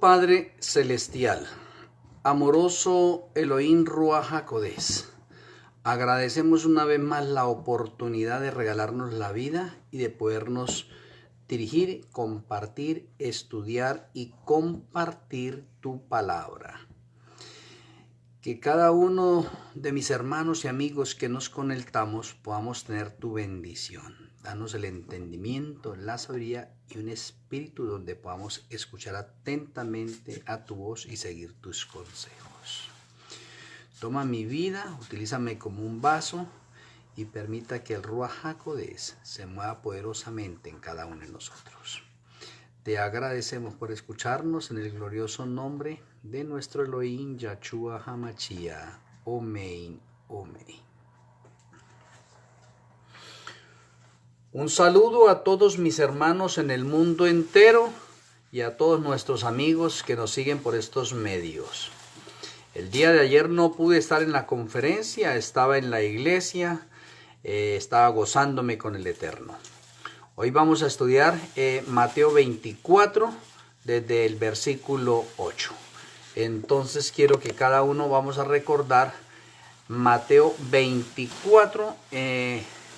Padre Celestial, amoroso Elohim Ruach HaKodesh, agradecemos una vez más la oportunidad de regalarnos la vida y de podernos dirigir, compartir, estudiar y compartir tu palabra. Que cada uno de mis hermanos y amigos que nos conectamos podamos tener tu bendición. Danos el entendimiento, la sabiduría y un espíritu donde podamos escuchar atentamente a tu voz y seguir tus consejos. Toma mi vida, utilízame como un vaso y permita que el Ruach HaKodesh se mueva poderosamente en cada uno de nosotros. Te agradecemos por escucharnos en el glorioso nombre de nuestro Elohim Yahshua HaMashiach. Omein, omein. Un saludo a todos mis hermanos en el mundo entero y a todos nuestros amigos que nos siguen por estos medios. El día de ayer no pude estar en la conferencia, estaba en la iglesia, estaba gozándome con el Eterno. Hoy vamos a estudiar Mateo 24 desde el versículo 8. Entonces quiero que cada uno vamos a recordar Mateo 24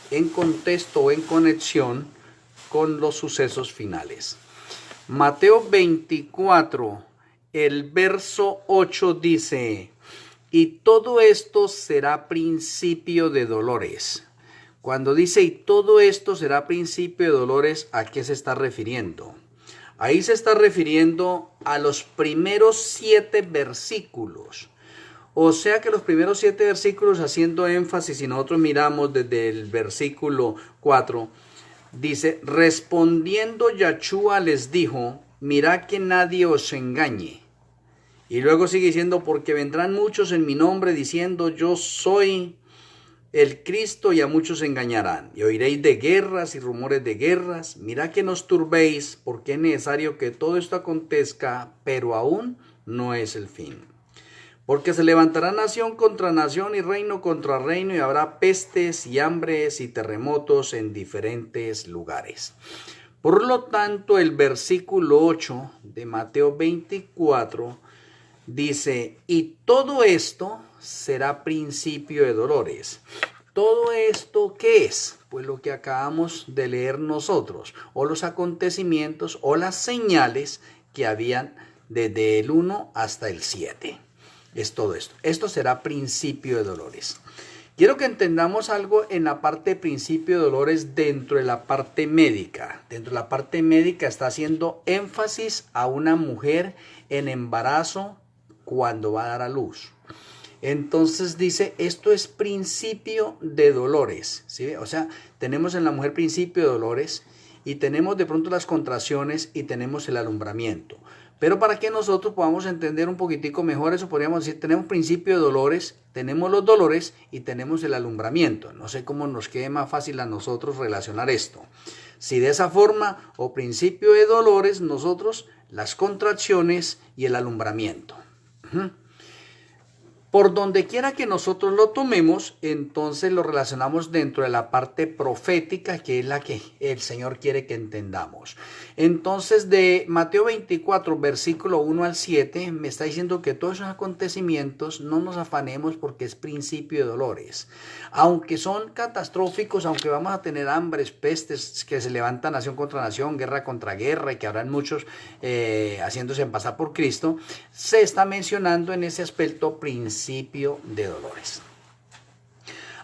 en contexto o en conexión con los sucesos finales. Mateo 24, el verso 8 dice: y todo esto será principio de dolores. Cuando dice y todo esto será principio de dolores, ¿a qué se está refiriendo? Ahí se está refiriendo a los primeros 7 versículos. O sea que los primeros 7 versículos, haciendo énfasis, si nosotros miramos desde el versículo 4, dice: respondiendo Yahshua les dijo, mirad que nadie os engañe. Y luego sigue diciendo, porque vendrán muchos en mi nombre diciendo yo soy el Cristo, y a muchos engañarán. Y oiréis de guerras y rumores de guerras. Mirad que no os turbéis, porque es necesario que todo esto acontezca, pero aún no es el fin. Porque se levantará nación contra nación y reino contra reino, y habrá pestes y hambres y terremotos en diferentes lugares. Por lo tanto, el versículo 8 de Mateo 24 dice, y todo esto será principio de dolores. ¿Todo esto qué es? Pues lo que acabamos de leer nosotros, o los acontecimientos o las señales que habían desde el 1 hasta el 7. Es todo esto. Esto será principio de dolores. Quiero que entendamos algo en la parte de principio de dolores dentro de la parte médica. Dentro de la parte médica está haciendo énfasis a una mujer en embarazo cuando va a dar a luz. Entonces dice, esto es principio de dolores, ¿sí? O sea, tenemos en la mujer principio de dolores y tenemos de pronto las contracciones y tenemos el alumbramiento. Pero para que nosotros podamos entender un poquitico mejor eso, podríamos decir, tenemos principio de dolores, tenemos los dolores y tenemos el alumbramiento. No sé cómo nos quede más fácil a nosotros relacionar esto. Si de esa forma o principio de dolores, nosotros las contracciones y el alumbramiento. Por donde quiera que nosotros lo tomemos, entonces lo relacionamos dentro de la parte profética, que es la que el Señor quiere que entendamos. Entonces, de Mateo 24, versículo 1 al 7, me está diciendo que todos esos acontecimientos no nos afanemos porque es principio de dolores. Aunque son catastróficos, aunque vamos a tener hambres, pestes, que se levantan nación contra nación, guerra contra guerra, y que habrán muchos haciéndose pasar por Cristo, se está mencionando en ese aspecto principio de dolores.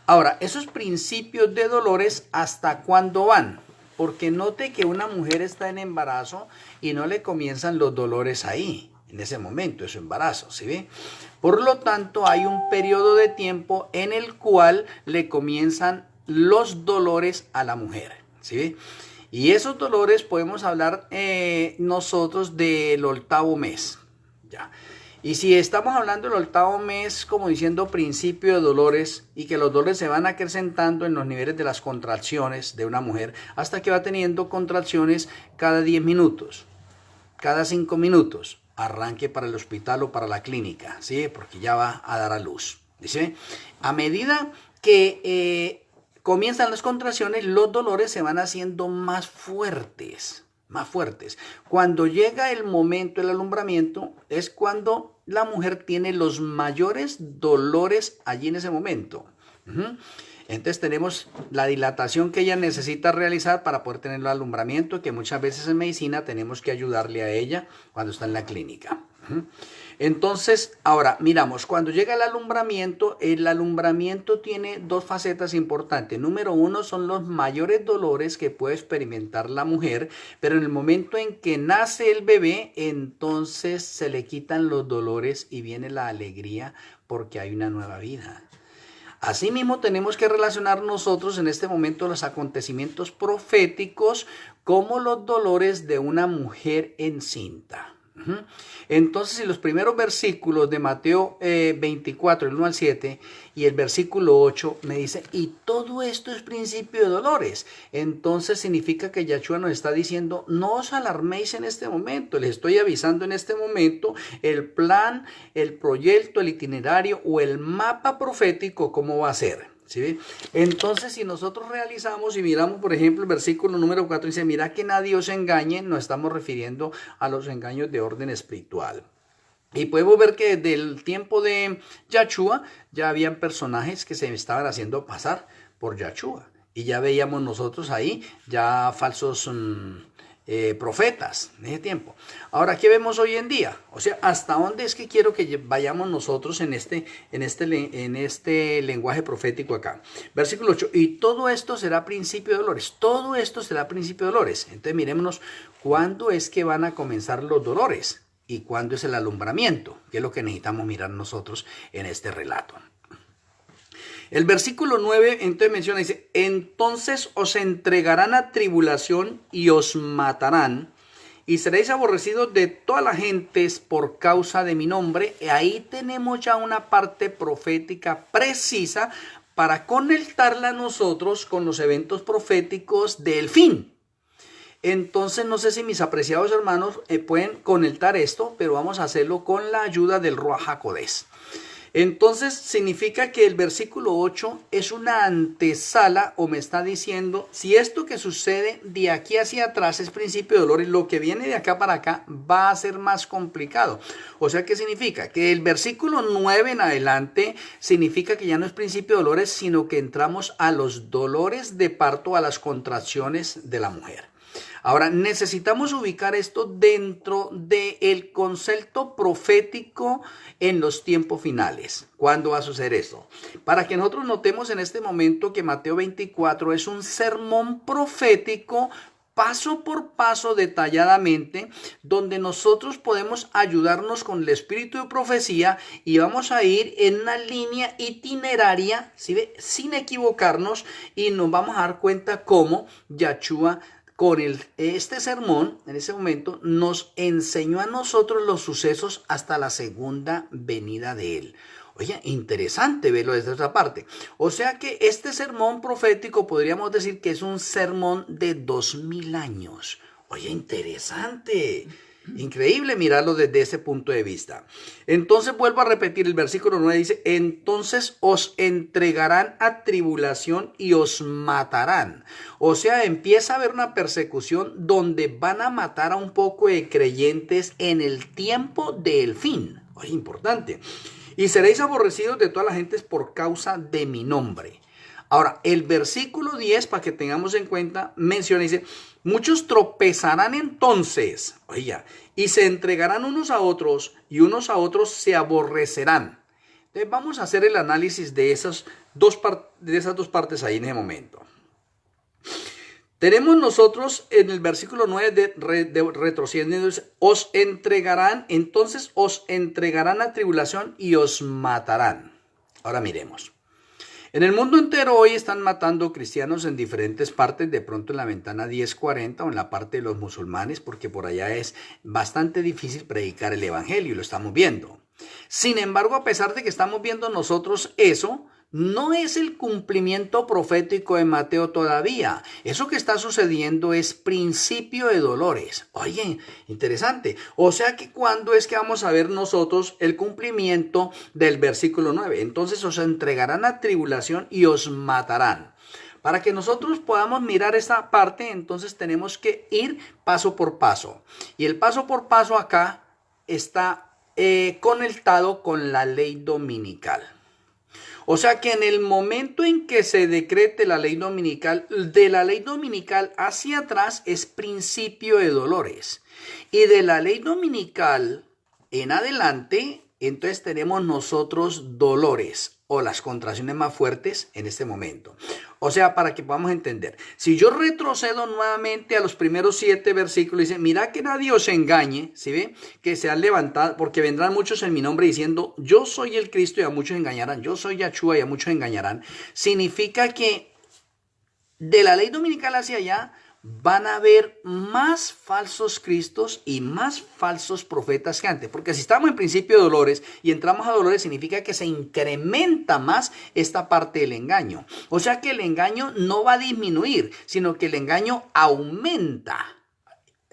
Ahora, esos principios de dolores, ¿hasta cuándo van? Porque note que una mujer está en embarazo y no le comienzan los dolores ahí, en ese momento, de su embarazo, ¿sí ve? Por lo tanto, hay un periodo de tiempo en el cual le comienzan los dolores a la mujer, ¿sí ve? Y esos dolores podemos hablar nosotros del 8º mes, ¿ya? Y si estamos hablando del 8º mes, como diciendo principio de dolores, y que los dolores se van acrecentando en los niveles de las contracciones de una mujer, hasta que va teniendo contracciones cada 10 minutos, cada 5 minutos, arranque para el hospital o para la clínica, ¿sí? Porque ya va a dar a luz, ¿sí? A medida que comienzan las contracciones, los dolores se van haciendo más fuertes, más fuertes. Cuando llega el momento del alumbramiento es cuando la mujer tiene los mayores dolores allí en ese momento. Entonces tenemos la dilatación que ella necesita realizar para poder tener el alumbramiento, que muchas veces en medicina tenemos que ayudarle a ella cuando está en la clínica. Entonces, ahora miramos, cuando llega el alumbramiento tiene dos facetas importantes. Número uno son los mayores dolores que puede experimentar la mujer, pero en el momento en que nace el bebé, entonces se le quitan los dolores y viene la alegría porque hay una nueva vida. Asimismo, tenemos que relacionar nosotros en este momento los acontecimientos proféticos como los dolores de una mujer encinta. Entonces, si los primeros versículos de Mateo 24, el 1 al 7, y el versículo 8 me dice, y todo esto es principio de dolores, entonces significa que Yahshua nos está diciendo, no os alarméis en este momento, les estoy avisando en este momento el plan, el proyecto, el itinerario o el mapa profético, cómo va a ser. ¿Sí? Entonces, si nosotros realizamos y miramos, por ejemplo, el versículo número 4, dice, mira que nadie os engañe, nos estamos refiriendo a los engaños de orden espiritual. Y podemos ver que desde el tiempo de Yahshua ya habían personajes que se estaban haciendo pasar por Yahshua. Y ya veíamos nosotros ahí ya falsos profetas en ese tiempo. Ahora, ¿qué vemos hoy en día? O sea, ¿hasta dónde es que quiero que vayamos nosotros en este lenguaje profético acá? Versículo 8, y todo esto será principio de dolores. Todo esto será principio de dolores. Entonces, mirémonos cuándo es que van a comenzar los dolores y cuándo es el alumbramiento, que es lo que necesitamos mirar nosotros en este relato. El versículo 9 entonces menciona, dice, entonces os entregarán a tribulación y os matarán, y seréis aborrecidos de todas las gentes por causa de mi nombre. Y ahí tenemos ya una parte profética precisa para conectarla a nosotros con los eventos proféticos del fin. Entonces, no sé si mis apreciados hermanos pueden conectar esto, pero vamos a hacerlo con la ayuda del Ruach HaKodesh. Entonces significa que el versículo 8 es una antesala, o me está diciendo, si esto que sucede de aquí hacia atrás es principio de dolores, lo que viene de acá para acá va a ser más complicado. O sea, ¿qué significa? Que el versículo 9 en adelante significa que ya no es principio de dolores, sino que entramos a los dolores de parto, a las contracciones de la mujer. Ahora, necesitamos ubicar esto dentro del concepto profético en los tiempos finales. ¿Cuándo va a suceder esto? Para que nosotros notemos en este momento que Mateo 24 es un sermón profético paso por paso, detalladamente, donde nosotros podemos ayudarnos con el espíritu de profecía y vamos a ir en una línea itineraria, ¿sí ve? Sin equivocarnos, y nos vamos a dar cuenta cómo Yahshua con este sermón, en ese momento, nos enseñó a nosotros los sucesos hasta la segunda venida de él. Oye, interesante verlo desde otra parte. O sea que este sermón profético podríamos decir que es un sermón de 2000 años. Oye, interesante. Increíble mirarlo desde ese punto de vista. Entonces vuelvo a repetir, el versículo 9 dice, entonces os entregarán a tribulación y os matarán. O sea, empieza a haber una persecución donde van a matar a un poco de creyentes en el tiempo del fin. Oye, importante. Y seréis aborrecidos de todas las gentes por causa de mi nombre. Ahora, el versículo 10, para que tengamos en cuenta, menciona, dice, muchos tropezarán entonces, oye, y se entregarán unos a otros, y unos a otros se aborrecerán. Entonces, vamos a hacer el análisis de esas dos partes ahí en ese momento. Tenemos nosotros en el versículo 9 de retrocediendo, os entregarán, entonces os entregarán a tribulación y os matarán. Ahora miremos. En el mundo entero hoy están matando cristianos en diferentes partes, de pronto en la ventana 1040 o en la parte de los musulmanes, porque por allá es bastante difícil predicar el evangelio y lo estamos viendo. Sin embargo, a pesar de que estamos viendo nosotros eso, no es el cumplimiento profético de Mateo todavía. Eso que está sucediendo es principio de dolores. Oye, interesante. O sea que ¿cuándo es que vamos a ver nosotros el cumplimiento del versículo 9? Entonces os entregarán a tribulación y os matarán. Para que nosotros podamos mirar esta parte, entonces tenemos que ir paso por paso. Y el paso por paso acá está conectado con la ley dominical. O sea que en el momento en que se decrete la ley dominical, de la ley dominical hacia atrás es principio de dolores. Y de la ley dominical en adelante, entonces tenemos nosotros dolores o las contracciones más fuertes en este momento. O sea, para que podamos entender, si yo retrocedo nuevamente a los primeros 7 versículos, dice, mira que nadie os engañe, ¿sí ve? Que se han levantado, porque vendrán muchos en mi nombre diciendo, yo soy el Cristo y a muchos engañarán, yo soy Yahshua y a muchos engañarán. Significa que de la ley dominical hacia allá, van a haber más falsos cristos y más falsos profetas que antes. Porque si estamos en principio de dolores y entramos a dolores, significa que se incrementa más esta parte del engaño. O sea que el engaño no va a disminuir, sino que el engaño aumenta.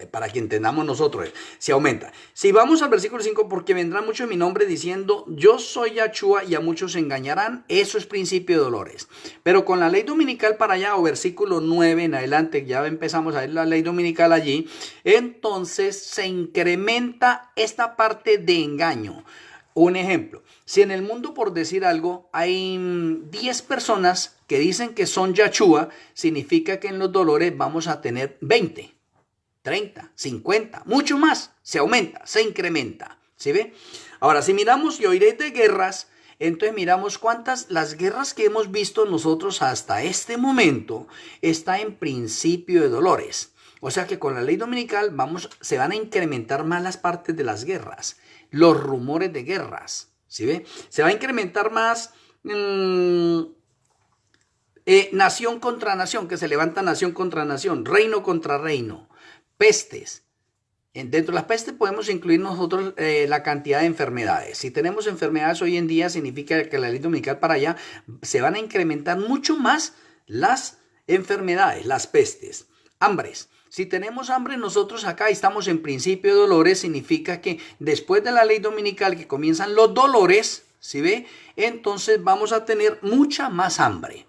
Para que entendamos nosotros, se aumenta. Si vamos al versículo 5, porque vendrán muchos en mi nombre diciendo, yo soy Yahshua y a muchos se engañarán. Eso es principio de dolores. Pero con la ley dominical para allá, o versículo 9 en adelante, ya empezamos a ver la ley dominical allí, entonces se incrementa esta parte de engaño. Un ejemplo, si en el mundo, por decir algo, hay 10 personas que dicen que son Yahshua, significa que en los dolores vamos a tener 20. 30, 50, mucho más, se aumenta, se incrementa, ¿sí ve? Ahora, si miramos y oiréis de guerras, entonces miramos cuántas, las guerras que hemos visto nosotros hasta este momento, está en principio de dolores. O sea que con la ley dominical se van a incrementar más las partes de las guerras, los rumores de guerras, ¿sí ve? Se va a incrementar más nación contra nación, que se levanta nación contra nación, reino contra reino. Pestes. Dentro de las pestes podemos incluir nosotros la cantidad de enfermedades. Si tenemos enfermedades hoy en día, significa que la ley dominical para allá se van a incrementar mucho más las enfermedades, las pestes. Hambres. Si tenemos hambre nosotros acá estamos en principio de dolores, significa que después de la ley dominical que comienzan los dolores, ¿sí ve? Entonces vamos a tener mucha más hambre.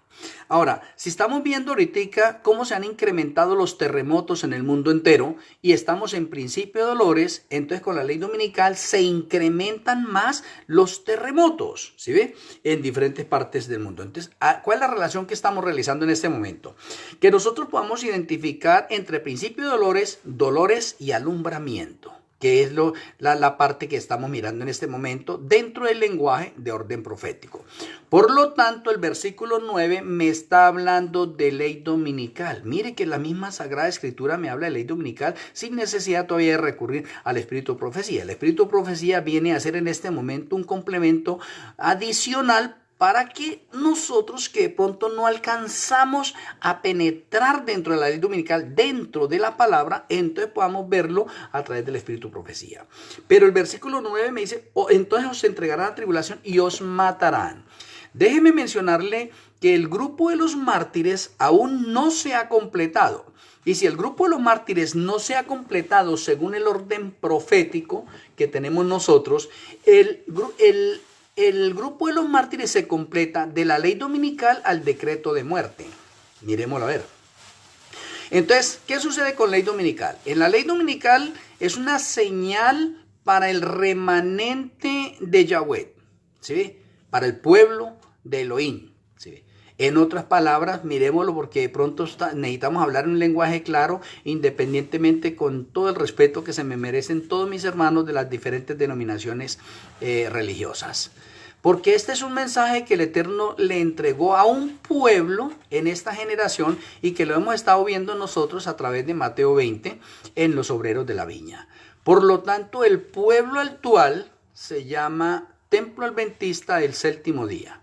Ahora, si estamos viendo ahorita cómo se han incrementado los terremotos en el mundo entero y estamos en principio de dolores, entonces con la ley dominical se incrementan más los terremotos, ¿sí ve? En diferentes partes del mundo. Entonces, ¿cuál es la relación que estamos realizando en este momento? Que nosotros podamos identificar entre principio de dolores, dolores y alumbramiento, que es la parte que estamos mirando en este momento dentro del lenguaje de orden profético. Por lo tanto, el versículo 9 me está hablando de ley dominical. Mire que la misma Sagrada Escritura me habla de ley dominical sin necesidad todavía de recurrir al Espíritu de Profecía. El Espíritu de Profecía viene a ser en este momento un complemento adicional para que nosotros que de pronto no alcanzamos a penetrar dentro de la ley dominical, dentro de la palabra, entonces podamos verlo a través del Espíritu de Profecía. Pero el versículo 9 me dice, entonces os entregarán a tribulación y os matarán. Déjeme mencionarle que el grupo de los mártires aún no se ha completado. Y si el grupo de los mártires no se ha completado según el orden profético que tenemos nosotros, el grupo de los mártires se completa de la ley dominical al decreto de muerte. Miremoslo a ver. Entonces, ¿qué sucede con ley dominical? En la ley dominical es una señal para el remanente de Yahweh, ¿sí? Para el pueblo de Elohim, ¿sí? En otras palabras, miremoslo porque de pronto necesitamos hablar un lenguaje claro, independientemente con todo el respeto que se me merecen todos mis hermanos de las diferentes denominaciones religiosas. Porque este es un mensaje que el Eterno le entregó a un pueblo en esta generación y que lo hemos estado viendo nosotros a través de Mateo 20 en los obreros de la viña. Por lo tanto, el pueblo actual se llama Templo Adventista del Séptimo Día.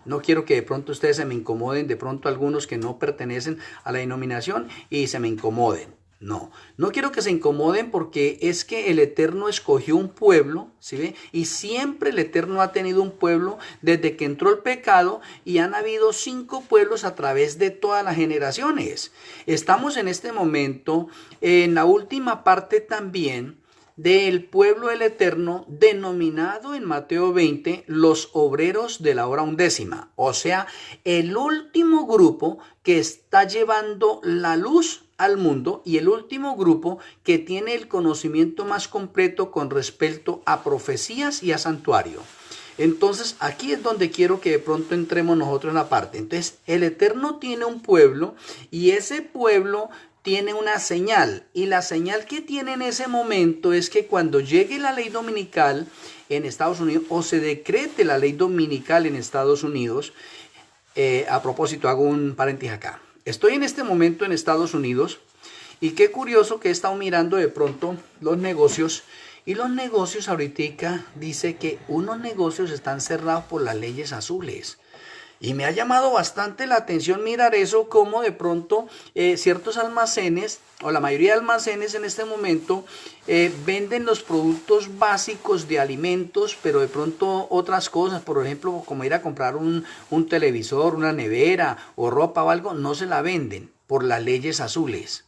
No quiero que de pronto ustedes se me incomoden, de pronto algunos que no pertenecen a la denominación y se me incomoden. No quiero que se incomoden porque es que el Eterno escogió un pueblo, ¿sí ve? Y siempre el Eterno ha tenido un pueblo desde que entró el pecado y han habido 5 pueblos a través de todas las generaciones. Estamos en este momento en la última parte también del pueblo del Eterno, denominado en Mateo 20 los obreros de la hora undécima, o sea, el último grupo que está llevando la luz al mundo y el último grupo que tiene el conocimiento más completo con respecto a profecías y a santuario. Entonces, aquí es donde quiero que de pronto entremos nosotros en la parte. Entonces, el Eterno tiene un pueblo y ese pueblo tiene una señal. Y la señal que tiene en ese momento es que cuando llegue la ley dominical en Estados Unidos o se decrete la ley dominical en Estados Unidos, a propósito, hago un paréntesis acá. Estoy en este momento en Estados Unidos y qué curioso que he estado mirando de pronto los negocios. Y los negocios ahorita dice que unos negocios están cerrados por las leyes azules. Y me ha llamado bastante la atención mirar eso, como de pronto ciertos almacenes, o la mayoría de almacenes en este momento, venden los productos básicos de alimentos, pero de pronto otras cosas, por ejemplo, como ir a comprar un televisor, una nevera o ropa o algo, no se la venden por las leyes azules.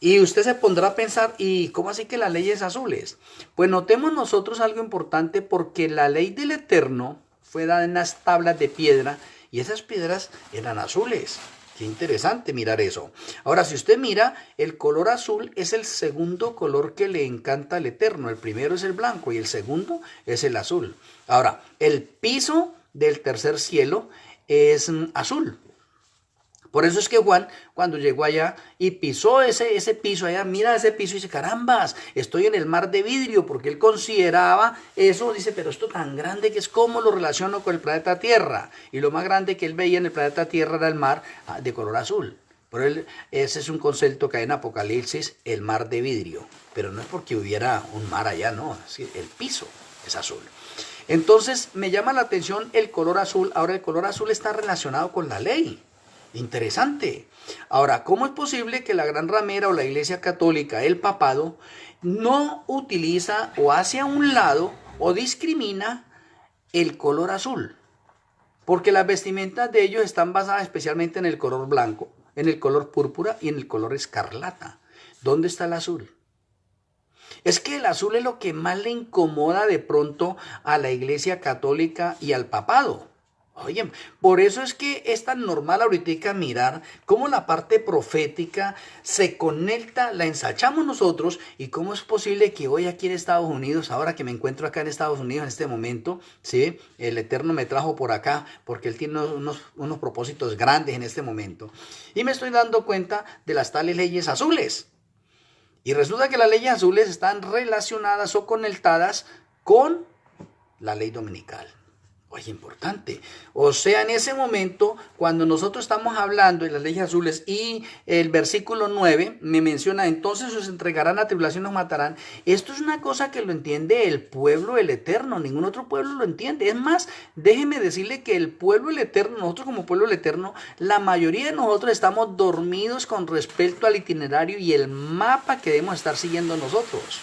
Y usted se pondrá a pensar, ¿y cómo así que las leyes azules? Pues notemos nosotros algo importante, porque la ley del Eterno fue dada en unas tablas de piedra y esas piedras eran azules. Qué interesante mirar eso. Ahora, si usted mira, el color azul es el segundo color que le encanta al Eterno. El primero es el blanco y el segundo es el azul. Ahora, el piso del tercer cielo es azul. Por eso es que Juan, cuando llegó allá y pisó ese piso allá, mira ese piso y dice, carambas, estoy en el mar de vidrio, porque él consideraba eso, dice, pero esto tan grande que es, ¿cómo lo relaciono con el planeta Tierra? Y lo más grande que él veía en el planeta Tierra era el mar de color azul. Por él, ese es un concepto que hay en Apocalipsis, el mar de vidrio. Pero no es porque hubiera un mar allá, no, es que el piso es azul. Entonces me llama la atención el color azul. Ahora el color azul está relacionado con la ley. Interesante. Ahora, ¿cómo es posible que la gran ramera o la Iglesia Católica, el papado, no utiliza o hace a un lado o discrimina el color azul? Porque las vestimentas de ellos están basadas especialmente en el color blanco, en el color púrpura y en el color escarlata. ¿Dónde está el azul? Es que el azul es lo que más le incomoda de pronto a la Iglesia Católica y al papado. Oye, por eso es que es tan normal ahorita mirar cómo la parte profética se conecta, la ensachamos nosotros, y cómo es posible que hoy aquí en Estados Unidos, ahora que me encuentro acá en Estados Unidos en este momento, ¿sí? El Eterno me trajo por acá porque Él tiene unos propósitos grandes en este momento. Y me estoy dando cuenta de las tales leyes azules. Y resulta que las leyes azules están relacionadas o conectadas con la ley dominical. Oye, importante. O sea, en ese momento, cuando nosotros estamos hablando de las leyes azules y el versículo 9 me menciona, entonces os entregarán a tribulación y os matarán. Esto es una cosa que lo entiende el pueblo del Eterno, ningún otro pueblo lo entiende. Es más, déjeme decirle que el pueblo del Eterno, nosotros como pueblo del Eterno, la mayoría de nosotros estamos dormidos con respecto al itinerario y el mapa que debemos estar siguiendo nosotros.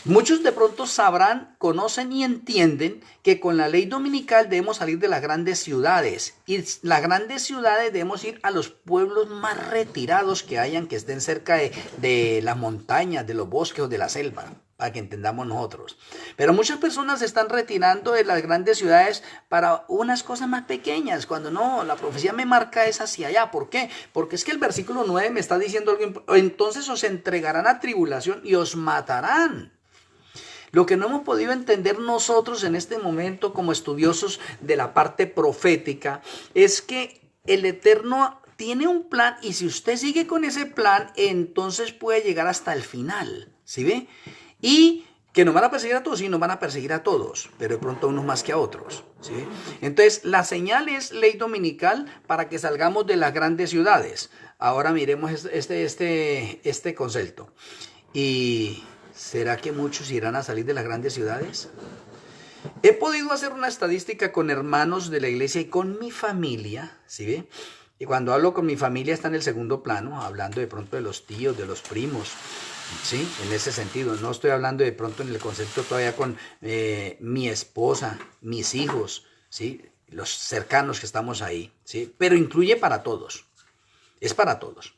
Muchos de pronto sabrán, conocen y entienden que con la ley dominical debemos salir de las grandes ciudades, y las grandes ciudades debemos ir a los pueblos más retirados que hayan, que estén cerca de las montañas, de los bosques o de la selva, para que entendamos nosotros. Pero muchas personas se están retirando de las grandes ciudades para unas cosas más pequeñas, cuando no, la profecía me marca es hacia allá. ¿Por qué? Porque es que el versículo 9 me está diciendo algo, entonces os entregarán a tribulación y os matarán. Lo que no hemos podido entender nosotros en este momento como estudiosos de la parte profética es que el Eterno tiene un plan, y si usted sigue con ese plan, entonces puede llegar hasta el final, ¿sí ve? Y que nos van a perseguir a todos, sí, nos van a perseguir a todos, pero de pronto a unos más que a otros, ¿sí? Entonces, la señal es ley dominical para que salgamos de las grandes ciudades. Ahora miremos este concepto. Y ¿será que muchos irán a salir de las grandes ciudades? He podido hacer una estadística con hermanos de la iglesia y con mi familia, ¿sí ve? Y cuando hablo con mi familia está en el segundo plano, hablando de pronto de los tíos, de los primos, ¿sí? En ese sentido, no estoy hablando de pronto en el concepto todavía con mi esposa, mis hijos, ¿sí? Los cercanos que estamos ahí, ¿sí? Pero incluye para todos, es para todos.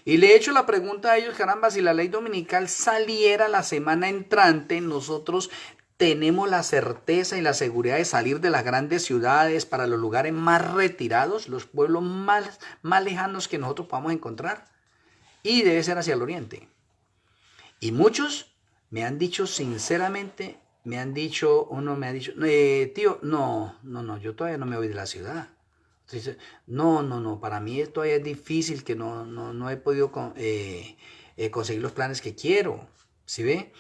Y le he hecho la pregunta a ellos, caramba, si la ley dominical saliera la semana entrante, nosotros tenemos la certeza y la seguridad de salir de las grandes ciudades para los lugares más retirados, los pueblos más lejanos que nosotros podamos encontrar. Y debe ser hacia el oriente. Y muchos me han dicho sinceramente, uno me ha dicho, tío, no, yo todavía no me voy de la ciudad. Entonces, no, para mí todavía es difícil, que no he podido conseguir los planes que quiero, ¿sí ve?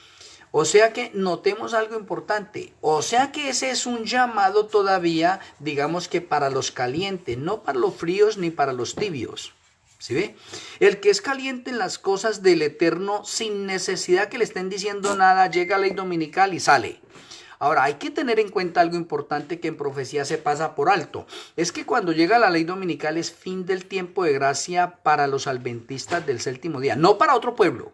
O sea que notemos algo importante, o sea que ese es un llamado todavía, digamos que para los calientes, no para los fríos ni para los tibios. ¿Sí ve? El que es caliente en las cosas del Eterno, sin necesidad que le estén diciendo nada, llega a la ley dominical y sale. Ahora, hay que tener en cuenta algo importante que en profecía se pasa por alto. Es que cuando llega la ley dominical es fin del tiempo de gracia para los adventistas del séptimo día, no para otro pueblo.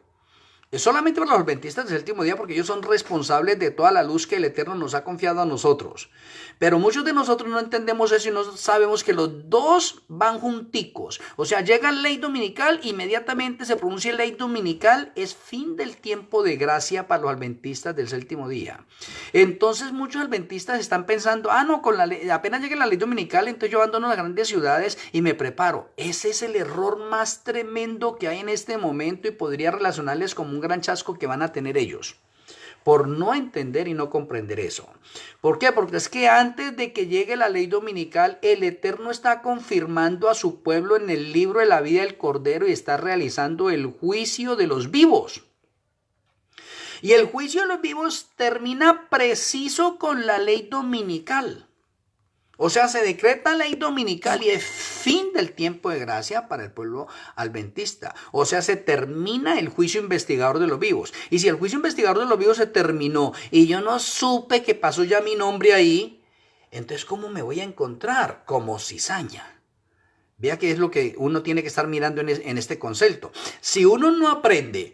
Es solamente para los adventistas del séptimo día, porque ellos son responsables de toda la luz que el Eterno nos ha confiado a nosotros. Pero muchos de nosotros no entendemos eso y no sabemos que los dos van junticos. O sea, llega la ley dominical, inmediatamente se pronuncia ley dominical, es fin del tiempo de gracia para los adventistas del séptimo día. Entonces muchos adventistas están pensando, no, con la ley, apenas llegue la ley dominical, entonces yo abandono las grandes ciudades y me preparo. Ese es el error más tremendo que hay en este momento y podría relacionarles como un gran chasco que van a tener ellos por no entender y no comprender eso. ¿Por qué? Porque es que antes de que llegue la ley dominical, el Eterno está confirmando a su pueblo en el libro de la vida del Cordero y está realizando el juicio de los vivos. Y el juicio de los vivos termina preciso con la ley dominical. O sea, se decreta ley dominical y es fin del tiempo de gracia para el pueblo adventista. O sea, se termina el juicio investigador de los vivos. Y si el juicio investigador de los vivos se terminó y yo no supe que pasó ya mi nombre ahí, entonces ¿cómo me voy a encontrar? Como cizaña. Vea que es lo que uno tiene que estar mirando en este concepto. Si uno no aprende,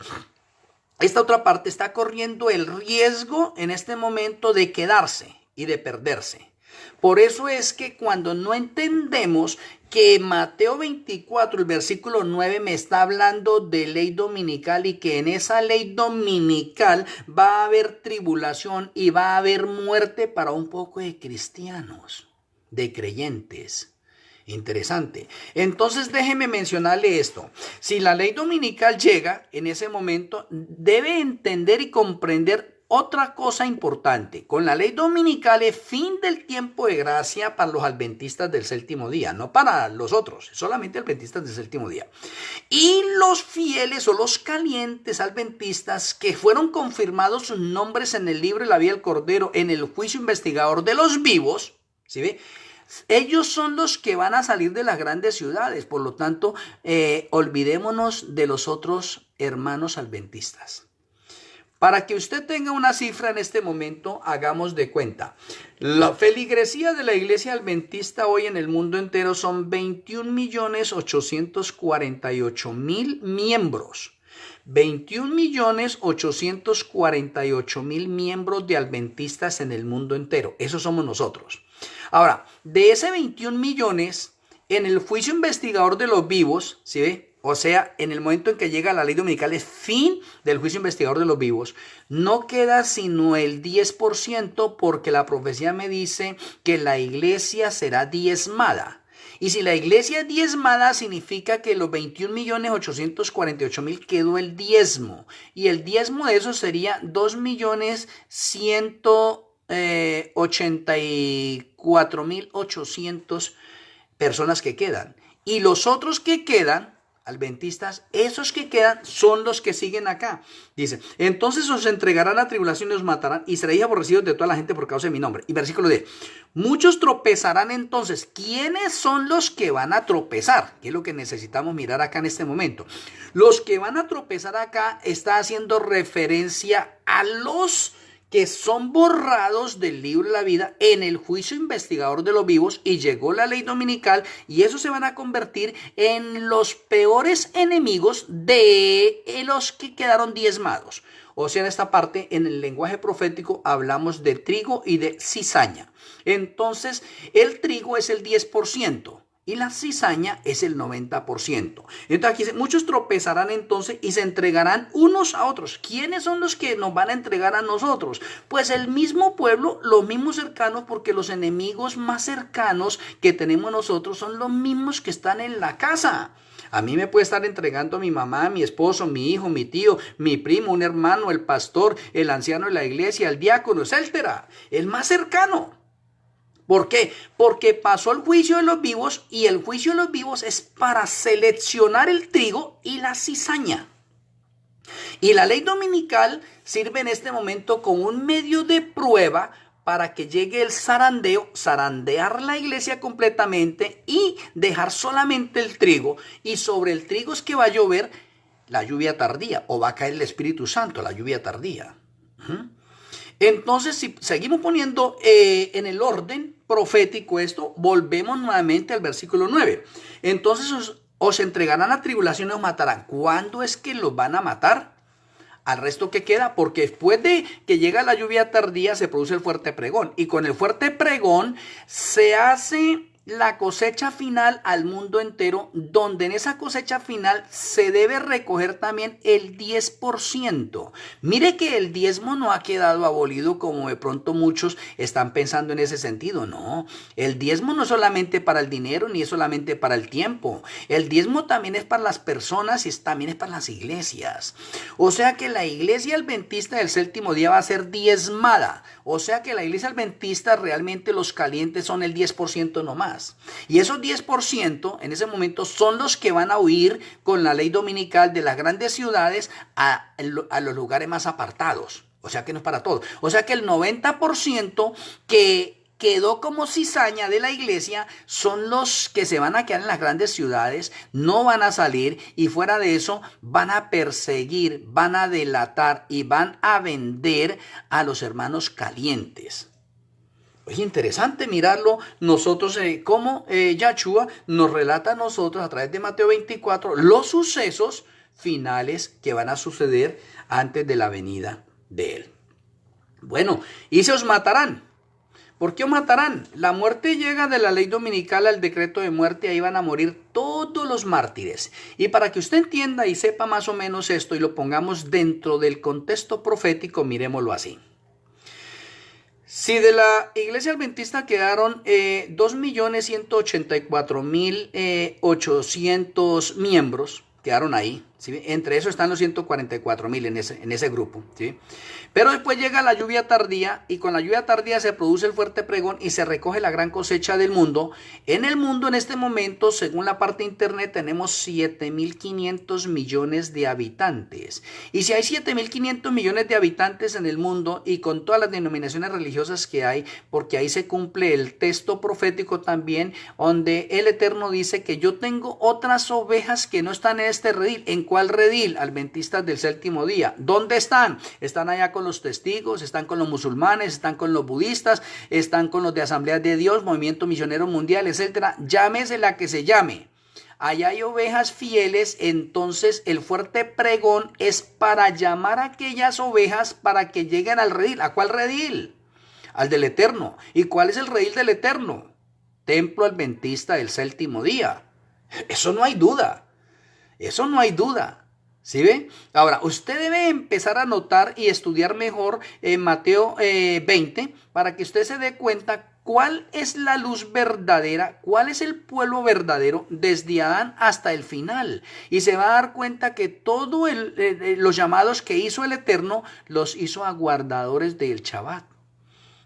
esta otra parte está corriendo el riesgo en este momento de quedarse y de perderse. Por eso es que cuando no entendemos que Mateo 24, el versículo 9 me está hablando de ley dominical y que en esa ley dominical va a haber tribulación y va a haber muerte para un poco de cristianos, de creyentes. Interesante. Entonces déjeme mencionarle esto. Si la ley dominical llega en ese momento, debe entender y comprender otra cosa importante. Con la ley dominical es fin del tiempo de gracia para los adventistas del séptimo día, no para los otros, solamente adventistas del séptimo día. Y los fieles o los calientes adventistas que fueron confirmados sus nombres en el libro de la vida del Cordero en el juicio investigador de los vivos, ¿sí ve? Ellos son los que van a salir de las grandes ciudades. Por lo tanto, olvidémonos de los otros hermanos adventistas. Para que usted tenga una cifra en este momento, hagamos de cuenta. La feligresía de la iglesia adventista hoy en el mundo entero son 21.848.000 miembros. 21.848.000 miembros de adventistas en el mundo entero. Esos somos nosotros. Ahora, de ese 21 millones, en el juicio investigador de los vivos, ¿sí ve? O sea, en el momento en que llega la ley dominical, es fin del juicio investigador de los vivos, no queda sino el 10%, porque la profecía me dice que la iglesia será diezmada. Y si la iglesia es diezmada, significa que los 21.848.000 quedó el diezmo. Y el diezmo de eso sería 2.184.800 personas que quedan. Y los otros que quedan, adventistas, esos que quedan son los que siguen acá. Dice, entonces os entregarán a tribulación y os matarán y seréis aborrecidos de toda la gente por causa de mi nombre. Y versículo 10, muchos tropezarán entonces. ¿Quiénes son los que van a tropezar? ¿Qué es lo que necesitamos mirar acá en este momento? Los que van a tropezar acá está haciendo referencia a los que son borrados del libro de la vida en el juicio investigador de los vivos, y llegó la ley dominical y esos se van a convertir en los peores enemigos de los que quedaron diezmados. O sea, en esta parte, en el lenguaje profético, hablamos de trigo y de cizaña. Entonces, el trigo es el 10%. y la cizaña es el 90%. Entonces aquí dice, muchos tropezarán entonces y se entregarán unos a otros. ¿Quiénes son los que nos van a entregar a nosotros? Pues el mismo pueblo, los mismos cercanos, porque los enemigos más cercanos que tenemos nosotros son los mismos que están en la casa. A mí me puede estar entregando mi mamá, mi esposo, mi hijo, mi tío, mi primo, un hermano, el pastor, el anciano de la iglesia, el diácono, etcétera. El más cercano. ¿Por qué? Porque pasó el juicio de los vivos y el juicio de los vivos es para seleccionar el trigo y la cizaña. Y la ley dominical sirve en este momento como un medio de prueba para que llegue el zarandeo, zarandear la iglesia completamente y dejar solamente el trigo. Y sobre el trigo es que va a llover la lluvia tardía o va a caer el Espíritu Santo, la lluvia tardía. Entonces, si seguimos poniendo en el orden profético esto, volvemos nuevamente al versículo 9. Entonces os entregarán a tribulación y os matarán. ¿Cuándo es que los van a matar? Al resto que queda, porque después de que llega la lluvia tardía se produce el fuerte pregón. Y con el fuerte pregón se hace la cosecha final al mundo entero, donde en esa cosecha final se debe recoger también el 10%. Mire que el diezmo no ha quedado abolido como de pronto muchos están pensando en ese sentido. No, el diezmo no es solamente para el dinero ni es solamente para el tiempo. El diezmo también es para las personas y también es para las iglesias. O sea que la iglesia adventista del séptimo día va a ser diezmada. O sea que la iglesia adventista realmente los calientes son el 10% nomás. Y esos 10% en ese momento son los que van a huir con la ley dominical de las grandes ciudades a los lugares más apartados. O sea que no es para todos. O sea que el 90% que quedó como cizaña de la iglesia son los que se van a quedar en las grandes ciudades, no van a salir y fuera de eso van a perseguir, van a delatar y van a vender a los hermanos calientes. Es interesante mirarlo nosotros, como Yahshua nos relata a nosotros a través de Mateo 24 los sucesos finales que van a suceder antes de la venida de él. Bueno, y se os matarán. ¿Por qué os matarán? La muerte llega de la ley dominical al decreto de muerte, ahí van a morir todos los mártires. Y para que usted entienda y sepa más o menos esto y lo pongamos dentro del contexto profético, miremoslo así. Si de la iglesia adventista quedaron 2.184.800 miembros, quedaron ahí, ¿sí? Entre eso están los 144.000 en ese grupo, ¿sí? Pero después llega la lluvia tardía y con la lluvia tardía se produce el fuerte pregón y se recoge la gran cosecha del mundo. En el mundo en este momento, según la parte de internet, tenemos 7.500 millones de habitantes. Y si hay 7.500 millones de habitantes en el mundo y con todas las denominaciones religiosas que hay, porque ahí se cumple el texto profético también, donde el Eterno dice que yo tengo otras ovejas que no están en este redil. ¿En cuál redil? Adventistas del séptimo día. ¿Dónde están? Están allá con los testigos, están con los musulmanes, están con los budistas, están con los de Asamblea de Dios, Movimiento Misionero Mundial, etcétera. Llámese la que se llame. Allá hay ovejas fieles, entonces el fuerte pregón es para llamar a aquellas ovejas para que lleguen al redil. ¿A cuál redil? Al del Eterno. ¿Y cuál es el redil del Eterno? Templo Adventista del séptimo día. Eso no hay duda. Eso no hay duda. ¿Sí ve? Ahora, usted debe empezar a notar y estudiar mejor Mateo 20 para que usted se dé cuenta cuál es la luz verdadera, cuál es el pueblo verdadero desde Adán hasta el final. Y se va a dar cuenta que todos los llamados que hizo el Eterno los hizo aguardadores del Shabbat.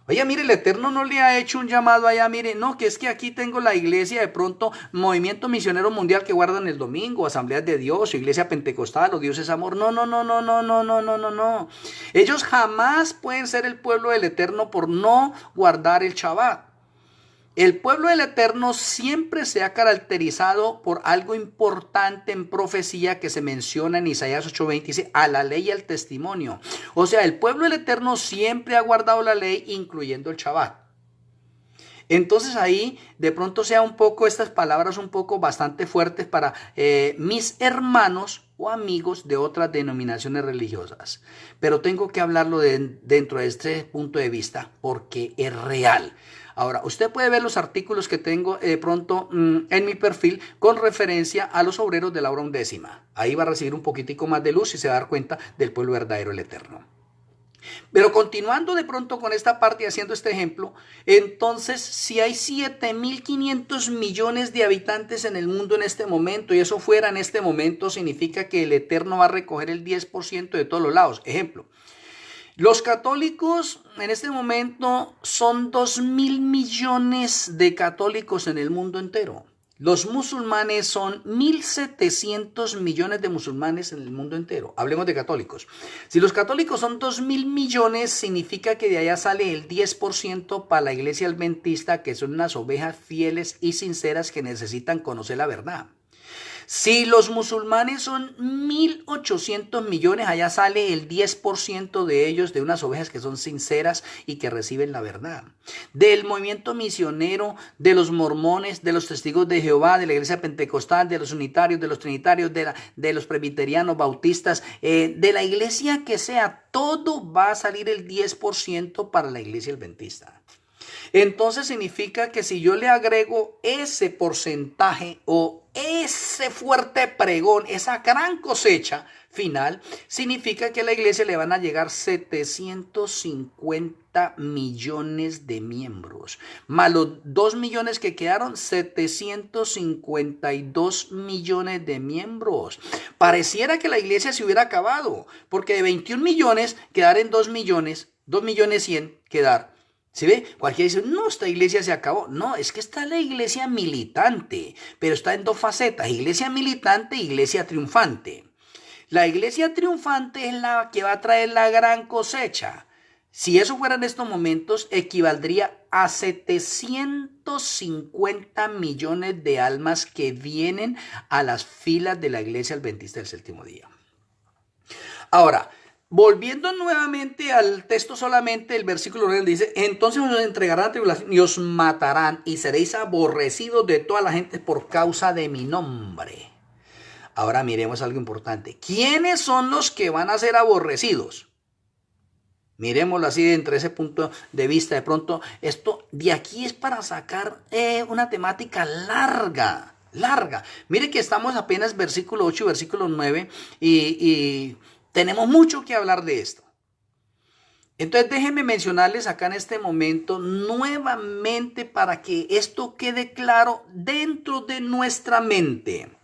Oye, mire, el Eterno no le ha hecho un llamado allá, mire, no, que es que aquí tengo la iglesia, de pronto, Movimiento Misionero Mundial que guardan el domingo, Asambleas de Dios, Iglesia Pentecostal, o Dios es amor. No. Ellos jamás pueden ser el pueblo del Eterno por no guardar el Shabbat. El pueblo del Eterno siempre se ha caracterizado por algo importante en profecía que se menciona en Isaías 8:20, dice, a la ley y al testimonio. O sea, el pueblo del Eterno siempre ha guardado la ley, incluyendo el Shabbat. Entonces ahí de pronto sea un poco estas palabras un poco bastante fuertes para mis hermanos o amigos de otras denominaciones religiosas. Pero tengo que hablarlo dentro de este punto de vista porque es real. Ahora, usted puede ver los artículos que tengo de pronto en mi perfil con referencia a los obreros de la hora undécima. Ahí va a recibir un poquitico más de luz y se va a dar cuenta del pueblo verdadero, el eterno. Pero continuando de pronto con esta parte y haciendo este ejemplo, entonces si hay 7.500 millones de habitantes en el mundo en este momento y eso fuera en este momento, significa que el Eterno va a recoger el 10% de todos los lados. Ejemplo, los católicos en este momento son 2.000 millones de católicos en el mundo entero. Los musulmanes son 1.700 millones de musulmanes en el mundo entero. Hablemos de católicos. Si los católicos son 2.000 millones, significa que de allá sale el 10% para la iglesia adventista, que son unas ovejas fieles y sinceras que necesitan conocer la verdad. Si los musulmanes son 1.800 millones, allá sale el 10% de ellos, de unas ovejas que son sinceras y que reciben la verdad. Del movimiento misionero, de los mormones, de los testigos de Jehová, de la iglesia pentecostal, de los unitarios, de los trinitarios, de los presbiterianos, bautistas, de la iglesia que sea, todo va a salir el 10% para la iglesia adventista. Entonces significa que si yo le agrego ese porcentaje o ese fuerte pregón, esa gran cosecha final, significa que a la iglesia le van a llegar 750 millones de miembros. Más los 2 millones que quedaron, 752 millones de miembros. Pareciera que la iglesia se hubiera acabado, porque de 21 millones quedar en 2 millones, 2.100.000 quedar. ¿Sí ve? Cualquiera dice, no, esta iglesia se acabó. No, es que está la iglesia militante, pero está en dos facetas, iglesia militante e iglesia triunfante. La iglesia triunfante es la que va a traer la gran cosecha. Si eso fuera en estos momentos, equivaldría a 750 millones de almas que vienen a las filas de la iglesia adventista del séptimo día. Ahora, volviendo nuevamente al texto solamente, el versículo 9 dice, entonces os entregarán a tribulación y os matarán y seréis aborrecidos de toda la gente por causa de mi nombre. Ahora miremos algo importante. ¿Quiénes son los que van a ser aborrecidos? Miremoslo así dentro de ese punto de vista. De pronto, esto de aquí es para sacar una temática larga. Mire que estamos apenas versículo 8 y versículo 9 y tenemos mucho que hablar de esto. Entonces déjenme mencionarles acá en este momento nuevamente para que esto quede claro dentro de nuestra mente.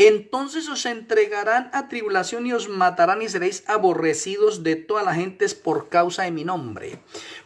Entonces os entregarán a tribulación y os matarán y seréis aborrecidos de todas las gentes por causa de mi nombre.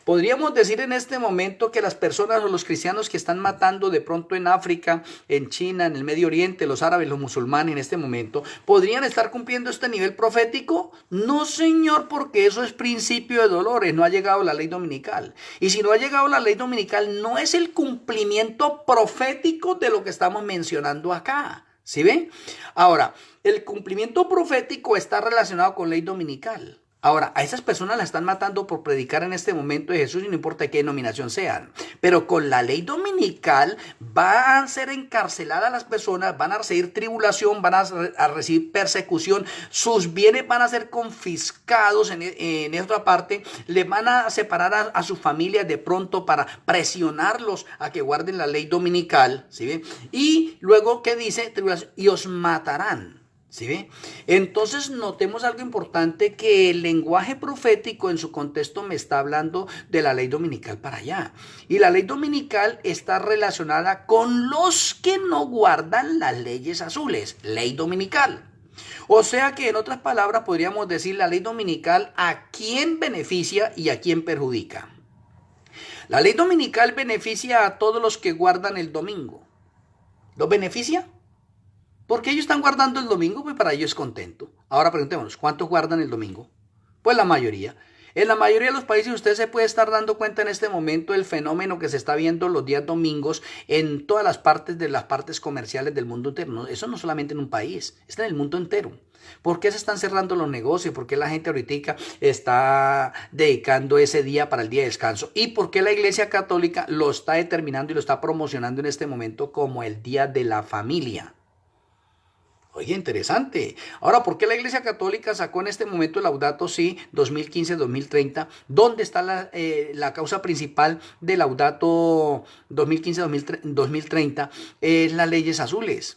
Podríamos decir en este momento que las personas o los cristianos que están matando de pronto en África, en China, en el Medio Oriente, los árabes, los musulmanes en este momento, ¿podrían estar cumpliendo este nivel profético? No, señor, porque eso es principio de dolores, no ha llegado la ley dominical. Y si no ha llegado la ley dominical, no es el cumplimiento profético de lo que estamos mencionando acá. ¿Sí ven? Ahora, el cumplimiento profético está relacionado con ley dominical. Ahora, a esas personas las están matando por predicar en este momento de Jesús y no importa qué denominación sean. Pero con la ley dominical van a ser encarceladas las personas, van a recibir tribulación, van a recibir persecución, sus bienes van a ser confiscados en otra parte, les van a separar a sus familias de pronto para presionarlos a que guarden la ley dominical. ¿Sí ven? Y luego, ¿qué dice? Tribulación, y os matarán. ¿Sí ve? Entonces notemos algo importante, que el lenguaje profético en su contexto me está hablando de la ley dominical para allá. Y la ley dominical está relacionada con los que no guardan las leyes azules, ley dominical. O sea que en otras palabras podríamos decir la ley dominical a quién beneficia y a quién perjudica. La ley dominical beneficia a todos los que guardan el domingo. ¿Los beneficia? Porque ellos están guardando el domingo, pues para ellos es contento. Ahora preguntémonos, ¿cuántos guardan el domingo? Pues la mayoría. En la mayoría de los países usted se puede estar dando cuenta en este momento del fenómeno que se está viendo los días domingos en todas las partes de las partes comerciales del mundo entero. Eso no solamente en un país, está en el mundo entero. ¿Por qué se están cerrando los negocios? ¿Por qué la gente ahorita está dedicando ese día para el día de descanso? ¿Y por qué la Iglesia Católica lo está determinando y lo está promocionando en este momento como el Día de la Familia? Oye, interesante. Ahora, ¿por qué la Iglesia Católica sacó en este momento el Laudato Si 2015-2030? ¿Dónde está la causa principal del Laudato 2015-2030? Es las leyes azules.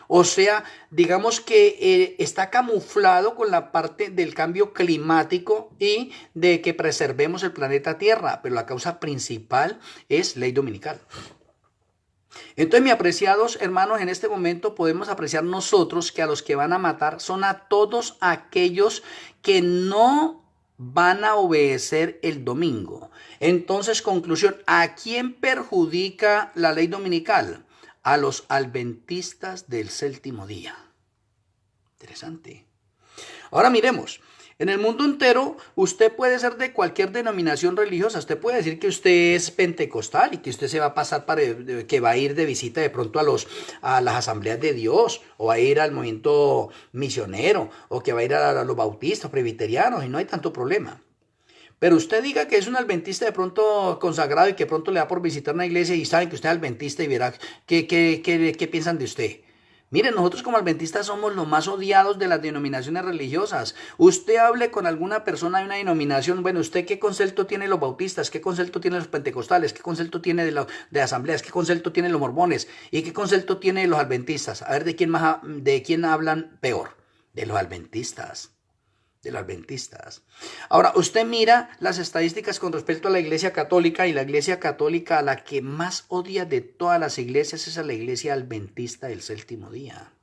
O sea, digamos que está camuflado con la parte del cambio climático y de que preservemos el planeta Tierra, pero la causa principal es ley dominical. Entonces, mis apreciados hermanos, en este momento podemos apreciar nosotros que a los que van a matar son a todos aquellos que no van a obedecer el domingo. Entonces, conclusión, ¿a quién perjudica la ley dominical? A los adventistas del séptimo día. Interesante. Ahora miremos. En el mundo entero, usted puede ser de cualquier denominación religiosa. Usted puede decir que usted es pentecostal y que usted se va a pasar que va a ir de visita de pronto a las asambleas de Dios, o va a ir al movimiento misionero, o que va a ir a los bautistas, presbiterianos, y no hay tanto problema. Pero usted diga que es un adventista de pronto consagrado y que pronto le da por visitar una iglesia y saben que usted es adventista y verá qué piensan de usted. Miren, nosotros como adventistas somos los más odiados de las denominaciones religiosas. Usted hable con alguna persona de una denominación, bueno, ¿usted qué concepto tiene los bautistas? ¿Qué concepto tiene los pentecostales? ¿Qué concepto tiene de asambleas? ¿Qué concepto tiene los mormones? ¿Y qué concepto tiene los adventistas? A ver, ¿de quién hablan peor? De los adventistas. De los adventistas. Ahora, usted mira las estadísticas con respecto a la Iglesia Católica, y la Iglesia Católica a la que más odia de todas las iglesias es a la Iglesia Adventista del séptimo día.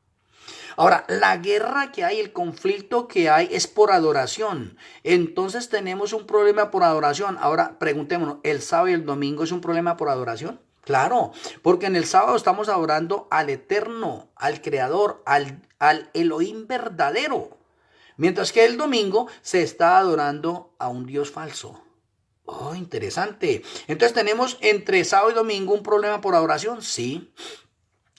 Ahora, la guerra que hay, el conflicto que hay es por adoración. Entonces tenemos un problema por adoración. Ahora, preguntémonos, ¿el sábado y el domingo es un problema por adoración? Claro, porque en el sábado estamos adorando al Eterno, al Creador, al Elohim verdadero. Mientras que el domingo se está adorando a un Dios falso. Oh, interesante. Entonces tenemos entre sábado y domingo un problema por adoración. Sí,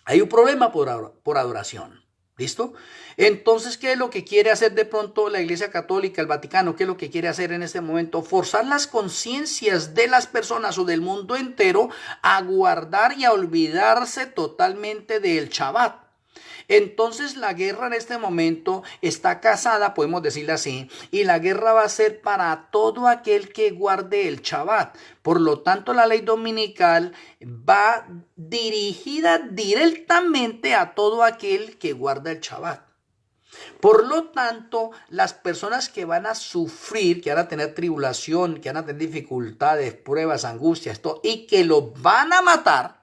hay un problema por adoración. ¿Listo? Entonces, ¿qué es lo que quiere hacer de pronto la Iglesia Católica, el Vaticano? ¿Qué es lo que quiere hacer en este momento? Forzar las conciencias de las personas o del mundo entero a guardar y a olvidarse totalmente del Shabbat. Entonces la guerra en este momento está casada, podemos decirle así, y la guerra va a ser para todo aquel que guarde el Shabbat. Por lo tanto, la ley dominical va dirigida directamente a todo aquel que guarda el Shabbat. Por lo tanto, las personas que van a sufrir, que van a tener tribulación, que van a tener dificultades, pruebas, angustias, todo, y que los van a matar,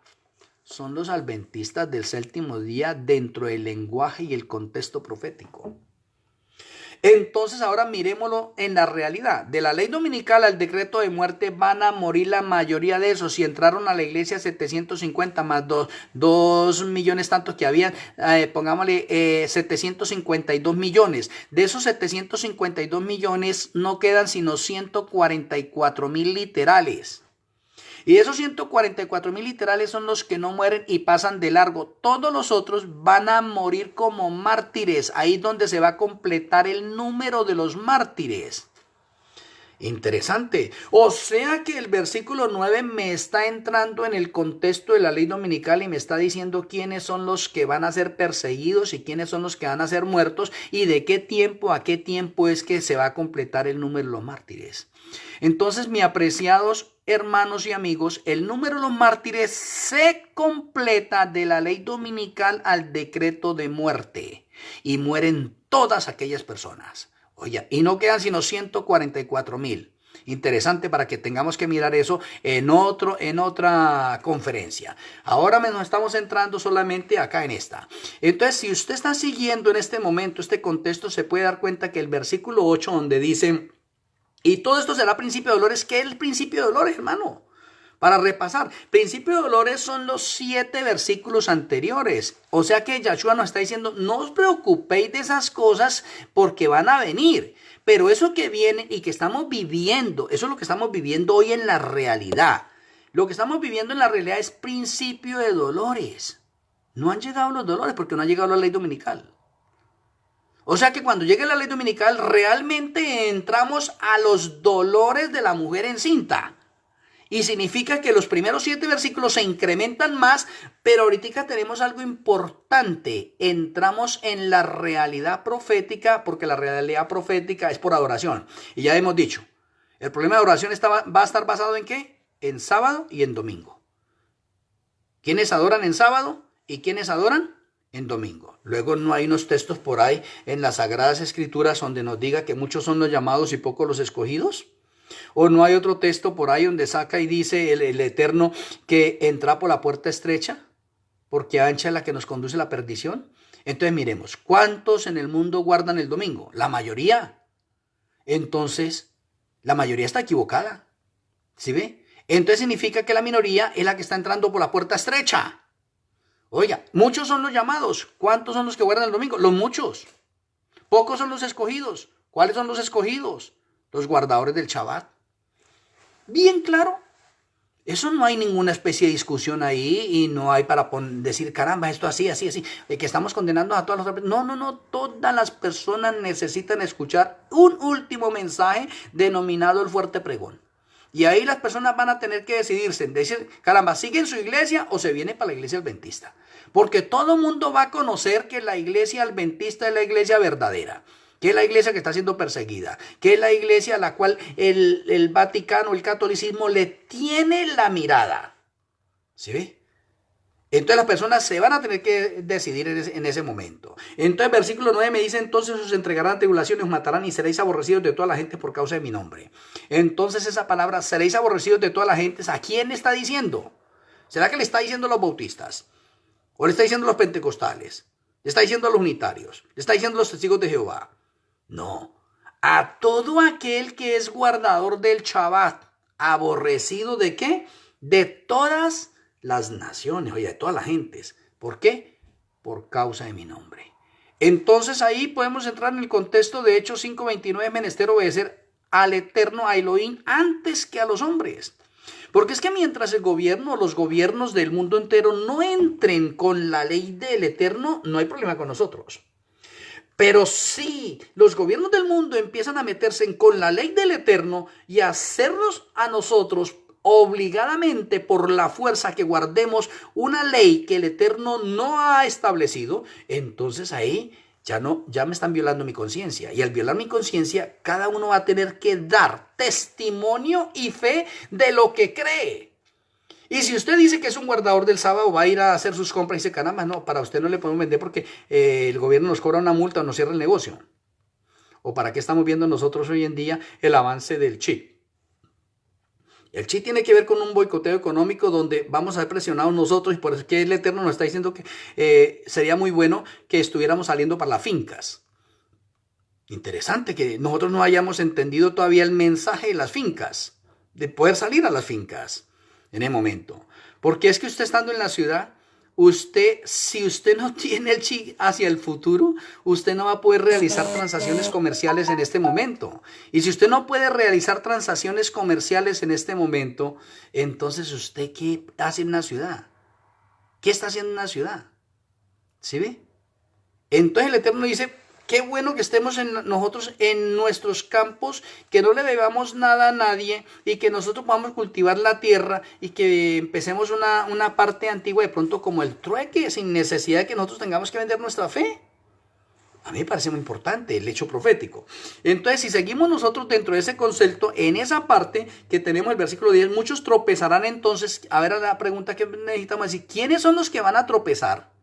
son los adventistas del séptimo día dentro del lenguaje y el contexto profético. Entonces ahora miremoslo en la realidad. De la ley dominical al decreto de muerte van a morir la mayoría de esos. Si entraron a la iglesia 750 más 2 millones tantos que habían, pongámosle 752 millones. De esos 752 millones no quedan sino 144.000 literales. Y esos 144.000 literales son los que no mueren y pasan de largo. Todos los otros van a morir como mártires. Ahí es donde se va a completar el número de los mártires. Interesante. O sea que el versículo 9 me está entrando en el contexto de la ley dominical y me está diciendo quiénes son los que van a ser perseguidos y quiénes son los que van a ser muertos y de qué tiempo a qué tiempo es que se va a completar el número de los mártires. Entonces, mis apreciados hermanos y amigos, el número de los mártires se completa de la ley dominical al decreto de muerte y mueren todas aquellas personas. Oye, y no quedan sino 144.000. Interesante para que tengamos que mirar eso en otra conferencia. Ahora nos estamos centrando solamente acá en esta. Entonces, si usted está siguiendo en este momento este contexto, se puede dar cuenta que el versículo 8 donde dice: y todo esto será principio de dolores. ¿Qué es el principio de dolores, hermano? Para repasar, principio de dolores son los 7 versículos anteriores. O sea que Yahshua nos está diciendo, no os preocupéis de esas cosas porque van a venir. Pero eso que viene y que estamos viviendo, eso es lo que estamos viviendo hoy en la realidad. Lo que estamos viviendo en la realidad es principio de dolores. No han llegado los dolores porque no ha llegado la ley dominical. O sea que cuando llegue la ley dominical realmente entramos a los dolores de la mujer encinta. Y significa que los primeros 7 versículos se incrementan más, pero ahorita tenemos algo importante. Entramos en la realidad profética, porque la realidad profética es por adoración. Y ya hemos dicho, el problema de adoración va a estar basado en ¿qué? En sábado y en domingo. ¿Quiénes adoran en sábado y quiénes adoran en domingo? Luego no hay unos textos por ahí en las Sagradas Escrituras donde nos diga que muchos son los llamados y pocos los escogidos. ¿O no hay otro texto por ahí donde saca y dice el Eterno que entra por la puerta estrecha, porque ancha es la que nos conduce a la perdición? Entonces miremos, ¿cuántos en el mundo guardan el domingo? La mayoría. Entonces, la mayoría está equivocada. ¿Sí ve? Entonces significa que la minoría es la que está entrando por la puerta estrecha. Oiga, muchos son los llamados. ¿Cuántos son los que guardan el domingo? Los muchos. Pocos son los escogidos. ¿Cuáles son los escogidos? Los guardadores del Shabbat. Bien claro. Eso no hay ninguna especie de discusión ahí y no hay para decir, caramba, esto así, que estamos condenando a todas las otras personas. No. Todas las personas necesitan escuchar un último mensaje denominado el fuerte pregón. Y ahí las personas van a tener que decidirse, decir, caramba, ¿sigue en su iglesia o se viene para la iglesia adventista? Porque todo mundo va a conocer que la iglesia adventista es la iglesia verdadera, que es la iglesia que está siendo perseguida, que es la iglesia a la cual el Vaticano, el catolicismo le tiene la mirada. ¿Sí ve? Entonces las personas se van a tener que decidir en ese momento. Entonces versículo 9 me dice, entonces os entregarán tribulaciones, os matarán y seréis aborrecidos de toda la gente por causa de mi nombre. Entonces esa palabra, seréis aborrecidos de toda la gente, ¿a quién le está diciendo? ¿Será que le está diciendo a los bautistas? ¿O le está diciendo a los pentecostales? ¿Le está diciendo a los unitarios? ¿Le está diciendo a los testigos de Jehová? No, a todo aquel que es guardador del Shabbat, aborrecido ¿de qué? De todas las naciones, oye, de todas las gentes. ¿Por qué? Por causa de mi nombre. Entonces ahí podemos entrar en el contexto de Hechos 5:29, menester obedecer al Eterno, a Elohim, antes que a los hombres. Porque es que mientras los gobiernos del mundo entero no entren con la ley del Eterno, no hay problema con nosotros. Pero si los gobiernos del mundo empiezan a meterse con la ley del Eterno y a hacernos a nosotros obligadamente por la fuerza que guardemos una ley que el Eterno no ha establecido, entonces ahí ya me están violando mi conciencia. Y al violar mi conciencia, cada uno va a tener que dar testimonio y fe de lo que cree. Y si usted dice que es un guardador del sábado, va a ir a hacer sus compras y dice, caramba, no, para usted no le podemos vender porque el gobierno nos cobra una multa o nos cierra el negocio. ¿O para qué estamos viendo nosotros hoy en día el avance del chip? El chip tiene que ver con un boicoteo económico donde vamos a ser presionados nosotros y por eso es que el Eterno nos está diciendo que sería muy bueno que estuviéramos saliendo para las fincas. Interesante que nosotros no hayamos entendido todavía el mensaje de las fincas, de poder salir a las fincas en el momento. Porque es que usted estando en la ciudad, si usted no tiene el chip hacia el futuro, usted no va a poder realizar transacciones comerciales en este momento. Y si usted no puede realizar transacciones comerciales en este momento, entonces usted ¿qué hace en una ciudad? ¿Qué está haciendo en una ciudad? ¿Sí ve? Entonces el Eterno dice, qué bueno que estemos nosotros en nuestros campos, que no le debamos nada a nadie y que nosotros podamos cultivar la tierra y que empecemos una parte antigua de pronto como el trueque, sin necesidad de que nosotros tengamos que vender nuestra fe. A mí me parece muy importante el hecho profético. Entonces, si seguimos nosotros dentro de ese concepto, en esa parte que tenemos el versículo 10, muchos tropezarán entonces. A ver, la pregunta que necesitamos decir, ¿quiénes son los que van a tropezar?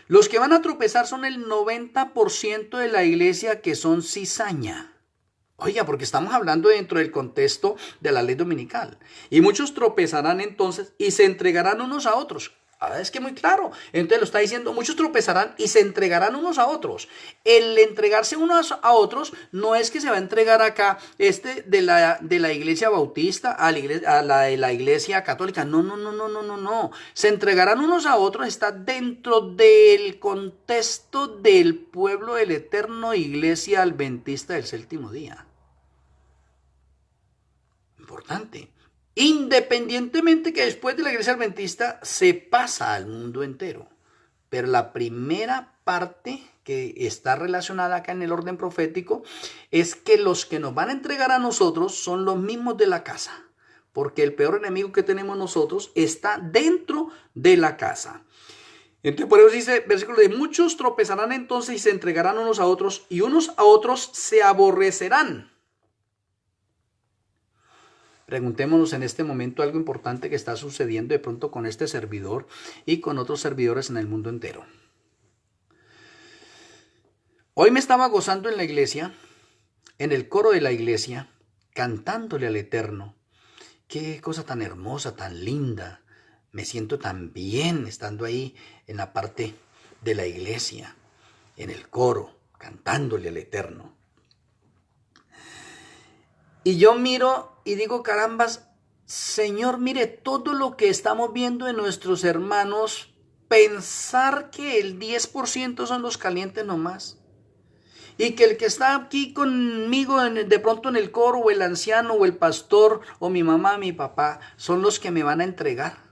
Los que van a tropezar son el 90% de la iglesia que son cizaña. Oiga, porque estamos hablando dentro del contexto de la ley dominical. Y muchos tropezarán entonces y se entregarán unos a otros. Ahora es que muy claro. Entonces lo está diciendo, muchos tropezarán y se entregarán unos a otros. El entregarse unos a otros no es que se va a entregar acá de la iglesia bautista a la de la iglesia católica. No. Se entregarán unos a otros, está dentro del contexto del pueblo del Eterno, iglesia adventista del séptimo día. Importante. Independientemente que después de la iglesia adventista se pasa al mundo entero. Pero la primera parte que está relacionada acá en el orden profético es que los que nos van a entregar a nosotros son los mismos de la casa, porque el peor enemigo que tenemos nosotros está dentro de la casa. Entonces por eso dice, versículo de muchos tropezarán entonces y se entregarán unos a otros y unos a otros se aborrecerán. Preguntémonos en este momento algo importante que está sucediendo de pronto con este servidor y con otros servidores en el mundo entero. Hoy me estaba gozando en la iglesia, en el coro de la iglesia, cantándole al Eterno. Qué cosa tan hermosa, tan linda. Me siento tan bien estando ahí en la parte de la iglesia, en el coro, cantándole al Eterno. Y yo miro y digo, carambas, Señor, mire todo lo que estamos viendo en nuestros hermanos, pensar que el 10% son los calientes nomás. Y que el que está aquí conmigo de pronto en el coro, o el anciano, o el pastor, o mi mamá, mi papá, son los que me van a entregar.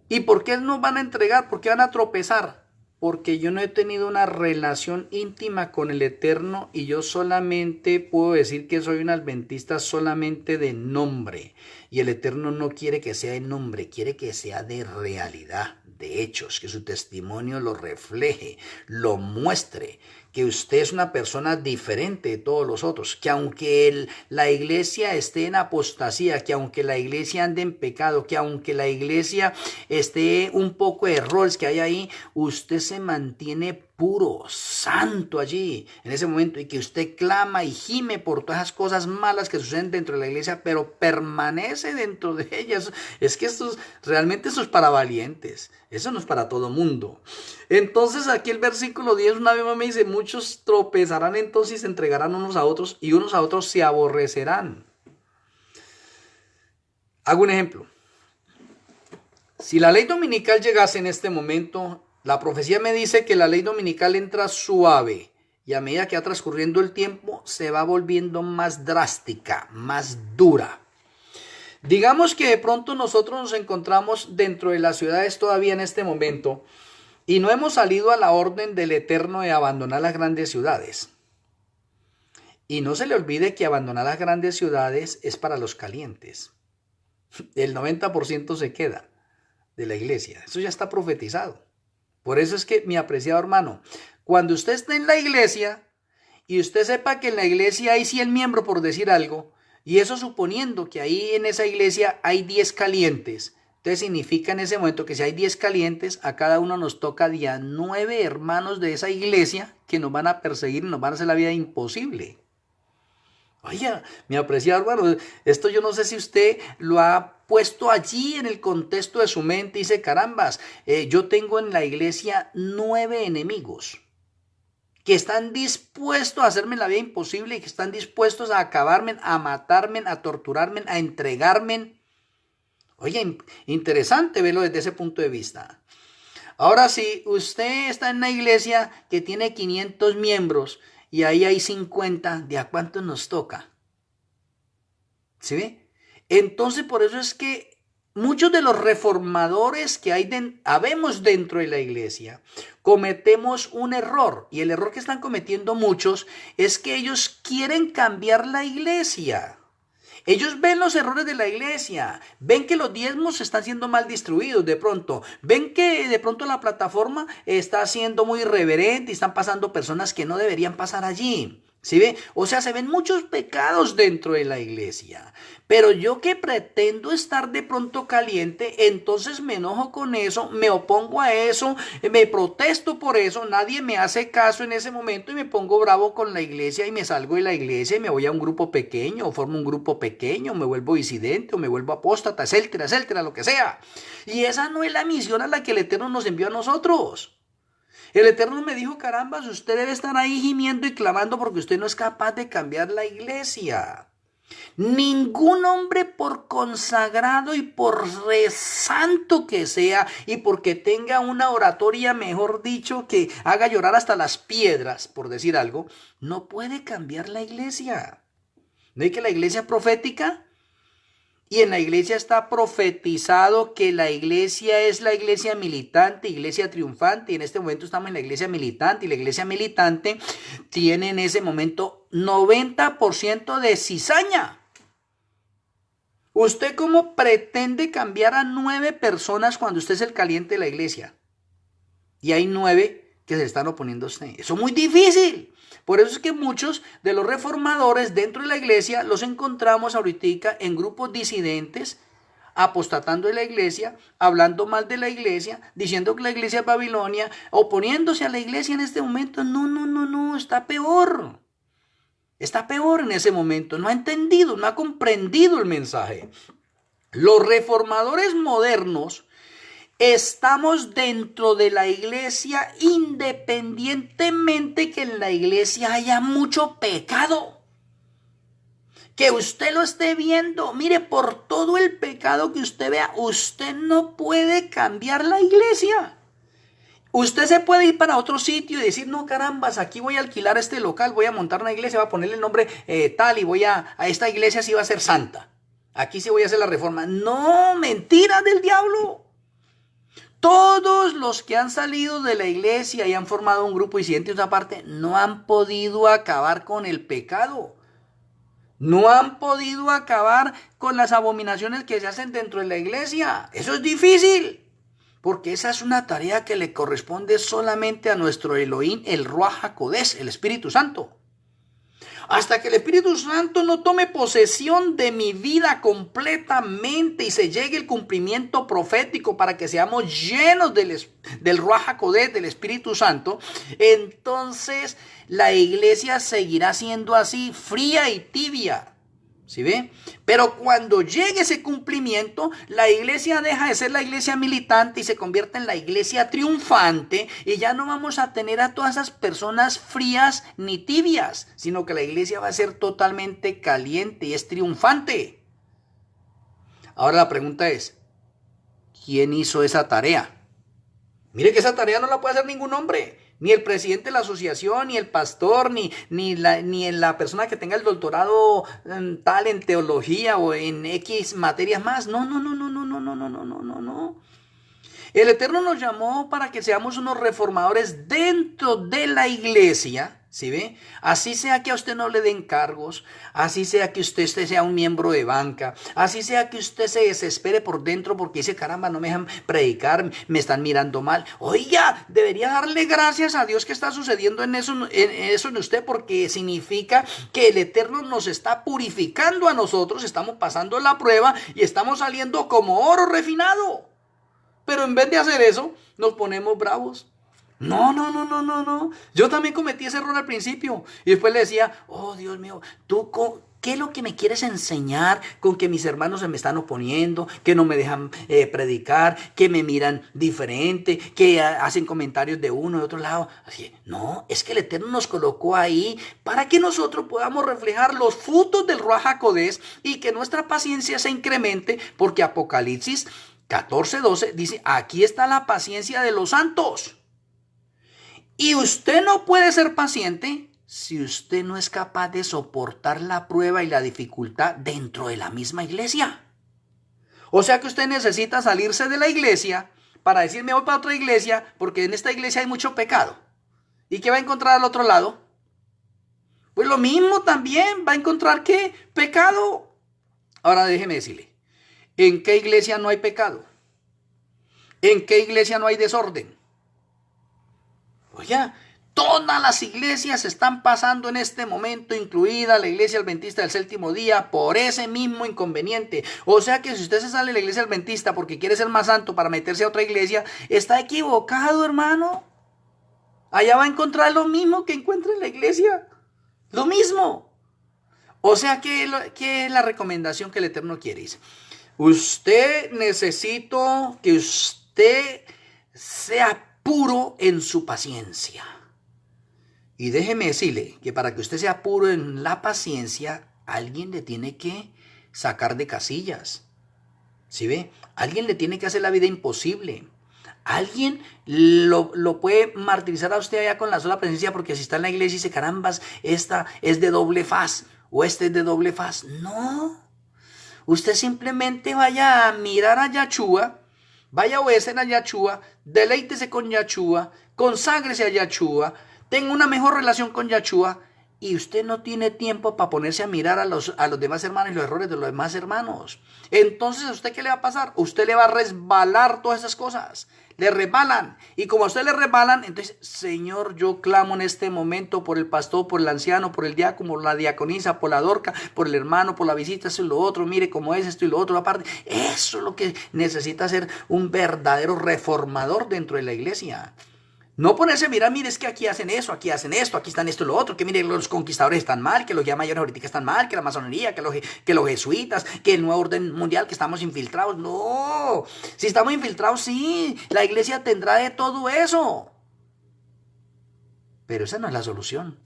¿Y por qué nos van a entregar? ¿Por qué van a tropezar? Porque yo no he tenido una relación íntima con el Eterno y yo solamente puedo decir que soy un adventista solamente de nombre. Y el Eterno no quiere que sea de nombre, quiere que sea de realidad, de hechos, que su testimonio lo refleje, lo muestre, que usted es una persona diferente de todos los otros, que aunque la iglesia esté en apostasía, que aunque la iglesia ande en pecado, que aunque la iglesia esté un poco de errores que hay ahí, usted se mantiene puro, santo allí en ese momento y que usted clama y gime por todas esas cosas malas que suceden dentro de la iglesia, pero permanece dentro de ellas. Es que realmente esto es para valientes, eso no es para todo mundo. Entonces aquí el versículo 10 una vez más me dice, muchos tropezarán entonces y se entregarán unos a otros y unos a otros se aborrecerán. Hago un ejemplo. Si la ley dominical llegase en este momento, la profecía me dice que la ley dominical entra suave y a medida que va transcurriendo el tiempo se va volviendo más drástica, más dura. Digamos que de pronto nosotros nos encontramos dentro de las ciudades todavía en este momento y no hemos salido a la orden del Eterno de abandonar las grandes ciudades. Y no se le olvide que abandonar las grandes ciudades es para los calientes. El 90% se queda de la iglesia. Eso ya está profetizado. Por eso es que, mi apreciado hermano, cuando usted esté en la iglesia y usted sepa que en la iglesia hay 100 miembros, por decir algo, y eso suponiendo que ahí en esa iglesia hay 10 calientes, entonces significa en ese momento que si hay 10 calientes, a cada uno nos toca día 9 hermanos de esa iglesia que nos van a perseguir y nos van a hacer la vida imposible. Oiga, mi apreciado hermano, esto yo no sé si usted lo ha puesto allí en el contexto de su mente y dice, carambas, yo tengo en la iglesia 9 enemigos que están dispuestos a hacerme la vida imposible y que están dispuestos a acabarme, a matarme, a torturarme, a entregarme. Oye, interesante verlo desde ese punto de vista. Ahora, si usted está en una iglesia que tiene 500 miembros y ahí hay 50, ¿de a cuánto nos toca? ¿Sí ve? Entonces, por eso es que muchos de los reformadores que habemos dentro de la iglesia cometemos un error. Y el error que están cometiendo muchos es que ellos quieren cambiar la iglesia. Ellos ven los errores de la iglesia, ven que los diezmos están siendo mal distribuidos de pronto, ven que de pronto la plataforma está siendo muy irreverente y están pasando personas que no deberían pasar allí. ¿Sí ve? O sea, se ven muchos pecados dentro de la iglesia. Pero yo que pretendo estar de pronto caliente, entonces me enojo con eso, me opongo a eso, me protesto por eso, nadie me hace caso en ese momento y me pongo bravo con la iglesia y me salgo de la iglesia y me voy a un grupo pequeño, o formo un grupo pequeño, me vuelvo disidente o me vuelvo apóstata, etcétera, lo que sea. Y esa no es la misión a la que el Eterno nos envió a nosotros. El Eterno me dijo, carambas, usted debe estar ahí gimiendo y clamando porque usted no es capaz de cambiar la iglesia. Ningún hombre, por consagrado y por santo que sea y porque tenga una oratoria, mejor dicho, que haga llorar hasta las piedras, por decir algo, no puede cambiar la iglesia. ¿No es que la iglesia profética? Y en la iglesia está profetizado que la iglesia es la iglesia militante, iglesia triunfante. Y en este momento estamos en la iglesia militante. Y la iglesia militante tiene en ese momento 90% de cizaña. ¿Usted cómo pretende cambiar a 9 personas cuando usted es el caliente de la iglesia? Y hay 9 que se están oponiendo a usted. Eso es muy difícil. Por eso es que muchos de los reformadores dentro de la iglesia los encontramos ahorita en grupos disidentes, apostatando de la iglesia, hablando mal de la iglesia, diciendo que la iglesia es Babilonia, oponiéndose a la iglesia en este momento. No, está peor. Está peor en ese momento. No ha entendido, no ha comprendido el mensaje. Los reformadores modernos estamos dentro de la iglesia independientemente que en la iglesia haya mucho pecado. Que usted lo esté viendo, mire, por todo el pecado que usted vea, usted no puede cambiar la iglesia. Usted se puede ir para otro sitio y decir, no, carambas, aquí voy a alquilar este local, voy a montar una iglesia, voy a ponerle el nombre tal y voy a esta iglesia sí va a ser santa. Aquí sí voy a hacer la reforma. No, mentira del diablo. Todos los que han salido de la iglesia y han formado un grupo disidente de otra parte no han podido acabar con el pecado. No han podido acabar con las abominaciones que se hacen dentro de la iglesia. Eso es difícil, porque esa es una tarea que le corresponde solamente a nuestro Elohim, el Ruach HaKodesh, el Espíritu Santo. Hasta que el Espíritu Santo no tome posesión de mi vida completamente y se llegue el cumplimiento profético para que seamos llenos del Ruach HaKodesh, del Espíritu Santo, entonces la iglesia seguirá siendo así, fría y tibia. ¿Sí ve? Pero cuando llegue ese cumplimiento, la iglesia deja de ser la iglesia militante y se convierte en la iglesia triunfante, y ya no vamos a tener a todas esas personas frías ni tibias, sino que la iglesia va a ser totalmente caliente y es triunfante. Ahora la pregunta es, ¿quién hizo esa tarea? Mire que esa tarea no la puede hacer ningún hombre. Ni el presidente de la asociación, ni el pastor, ni la persona que tenga el doctorado tal en teología o en X materias más. No. El Eterno nos llamó para que seamos unos reformadores dentro de la iglesia. ¿Sí ve? Así sea que a usted no le den cargos, así sea que usted sea un miembro de banca, así sea que usted se desespere por dentro porque dice, caramba, no me dejan predicar, me están mirando mal. Oiga, debería darle gracias a Dios que está sucediendo en eso en usted, porque significa que el Eterno nos está purificando a nosotros, estamos pasando la prueba y estamos saliendo como oro refinado. Pero en vez de hacer eso, nos ponemos bravos. No. Yo también cometí ese error al principio. Y después le decía, oh Dios mío, ¿qué es lo que me quieres enseñar con que mis hermanos se me están oponiendo, que no me dejan predicar, que me miran diferente, que hacen comentarios de uno y de otro lado? Así, no, es que el Eterno nos colocó ahí para que nosotros podamos reflejar los frutos del Ruach HaKodesh y que nuestra paciencia se incremente, porque Apocalipsis 14:12 dice, aquí está la paciencia de los santos. Y usted no puede ser paciente si usted no es capaz de soportar la prueba y la dificultad dentro de la misma iglesia. O sea que usted necesita salirse de la iglesia para decir, me voy para otra iglesia porque en esta iglesia hay mucho pecado. ¿Y qué va a encontrar al otro lado? Pues lo mismo también, va a encontrar ¿qué? Pecado. Ahora déjeme decirle, ¿en qué iglesia no hay pecado? ¿En qué iglesia no hay desorden? Oye, todas las iglesias están pasando en este momento, incluida la iglesia adventista del séptimo día, por ese mismo inconveniente. O sea que si usted se sale de la iglesia adventista porque quiere ser más santo para meterse a otra iglesia, está equivocado, hermano. Allá va a encontrar lo mismo que encuentra en la iglesia. Lo mismo. O sea que es la recomendación que el Eterno quiere. Dice, usted necesita que usted sea puro en su paciencia. Y déjeme decirle que para que usted sea puro en la paciencia, alguien le tiene que sacar de casillas. ¿Sí ve? Alguien le tiene que hacer la vida imposible. Alguien lo puede martirizar a usted allá con la sola presencia, porque si está en la iglesia y dice, carambas, esta es de doble faz o este es de doble faz. No. Usted simplemente vaya a mirar a Yahshua, vaya a obedecer a Yahshua, deleítese con Yahshua, conságrese a Yahshua, tenga una mejor relación con Yahshua, y usted no tiene tiempo para ponerse a mirar a los demás hermanos y los errores de los demás hermanos. Entonces, ¿a usted qué le va a pasar? Usted le va a resbalar todas esas cosas. Le resbalan. Y como a usted le resbalan, entonces, Señor, yo clamo en este momento por el pastor, por el anciano, por el diácono, por la diaconisa, por la dorca, por el hermano, por la visita, esto y lo otro. Mire cómo es esto y lo otro. Aparte, eso es lo que necesita ser un verdadero reformador dentro de la iglesia. No ponerse a mirar, mire, es que aquí hacen eso, aquí hacen esto, aquí están esto y lo otro, que mire, los conquistadores están mal, que los ya mayores ahorita están mal, que la masonería, que los jesuitas, que el nuevo orden mundial, que estamos infiltrados. No, si estamos infiltrados, sí, la iglesia tendrá de todo eso. Pero esa no es la solución.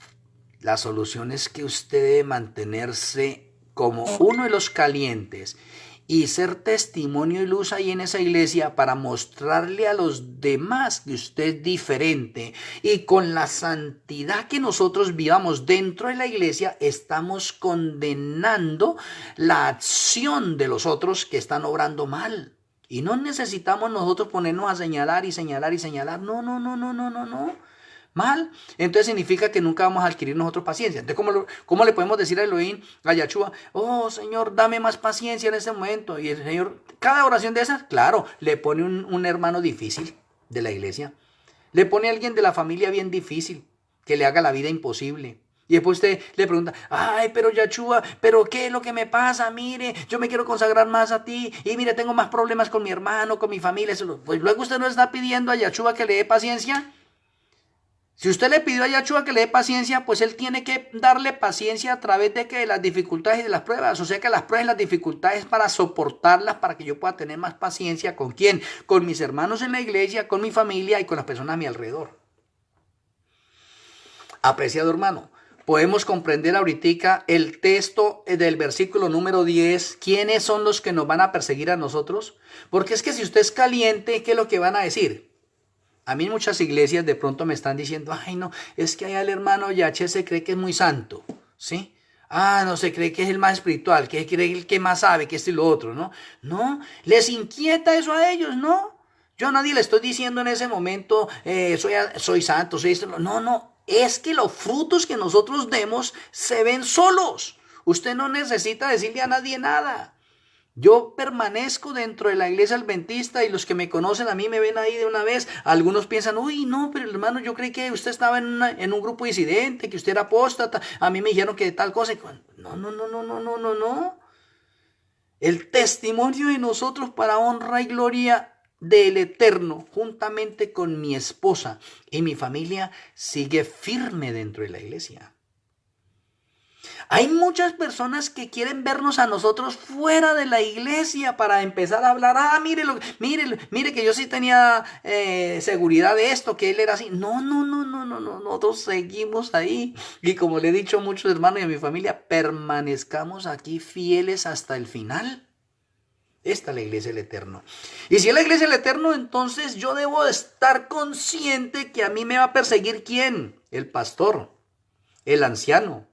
La solución es que usted debe mantenerse como uno de los calientes y ser testimonio y luz ahí en esa iglesia para mostrarle a los demás que usted es diferente. Y con la santidad que nosotros vivamos dentro de la iglesia, estamos condenando la acción de los otros que están obrando mal. Y no necesitamos nosotros ponernos a señalar y señalar y señalar. No, no, no, no, no, no, no. Mal. Entonces significa que nunca vamos a adquirir nosotros paciencia. Entonces, ¿cómo le podemos decir a Elohim, a Yahshua, oh Señor, dame más paciencia en este momento? Y el Señor, cada oración de esas, claro, le pone un hermano difícil de la iglesia. Le pone a alguien de la familia bien difícil, que le haga la vida imposible. Y después usted le pregunta, ay, pero Yahshua, ¿pero qué es lo que me pasa? Mire, yo me quiero consagrar más a ti. Y mire, tengo más problemas con mi hermano, con mi familia. Pues luego usted no está pidiendo a Yahshua que le dé paciencia. Si usted le pidió a Yahshua que le dé paciencia, pues él tiene que darle paciencia a través de las dificultades y de las pruebas. O sea que las pruebas y las dificultades para soportarlas, para que yo pueda tener más paciencia. ¿Con quién? Con mis hermanos en la iglesia, con mi familia y con las personas a mi alrededor. Apreciado hermano, podemos comprender ahorita el texto del versículo número 10. ¿Quiénes son los que nos van a perseguir a nosotros? Porque es que si usted es caliente, ¿qué es lo que van a decir? A mí en muchas iglesias de pronto me están diciendo, ay no, es que allá el hermano Yache se cree que es muy santo, ¿sí? Ah, no, se cree que es el más espiritual, que cree el que más sabe, que esto y lo otro, ¿no? No, les inquieta eso a ellos, ¿no? Yo a nadie le estoy diciendo en ese momento, soy santo, soy esto. No, no, es que los frutos que nosotros demos se ven solos. Usted no necesita decirle a nadie nada. Yo permanezco dentro de la iglesia adventista y los que me conocen a mí me ven ahí de una vez. Algunos piensan, uy, no, pero hermano, yo creí que usted estaba en un grupo disidente, que usted era apóstata. A mí me dijeron que tal cosa. No, no, no, no, no, no, no, no. El testimonio de nosotros para honra y gloria del Eterno, juntamente con mi esposa y mi familia, sigue firme dentro de la iglesia. Hay muchas personas que quieren vernos a nosotros fuera de la iglesia para empezar a hablar. Ah, mire que yo sí tenía seguridad de esto, que él era así. No, no, no, no, no, no, nosotros seguimos ahí. Y como le he dicho a muchos hermanos y a mi familia, permanezcamos aquí fieles hasta el final. Esta es la iglesia del Eterno. Y si es la iglesia del Eterno, entonces yo debo estar consciente que a mí me va a perseguir ¿quién? El pastor, el anciano,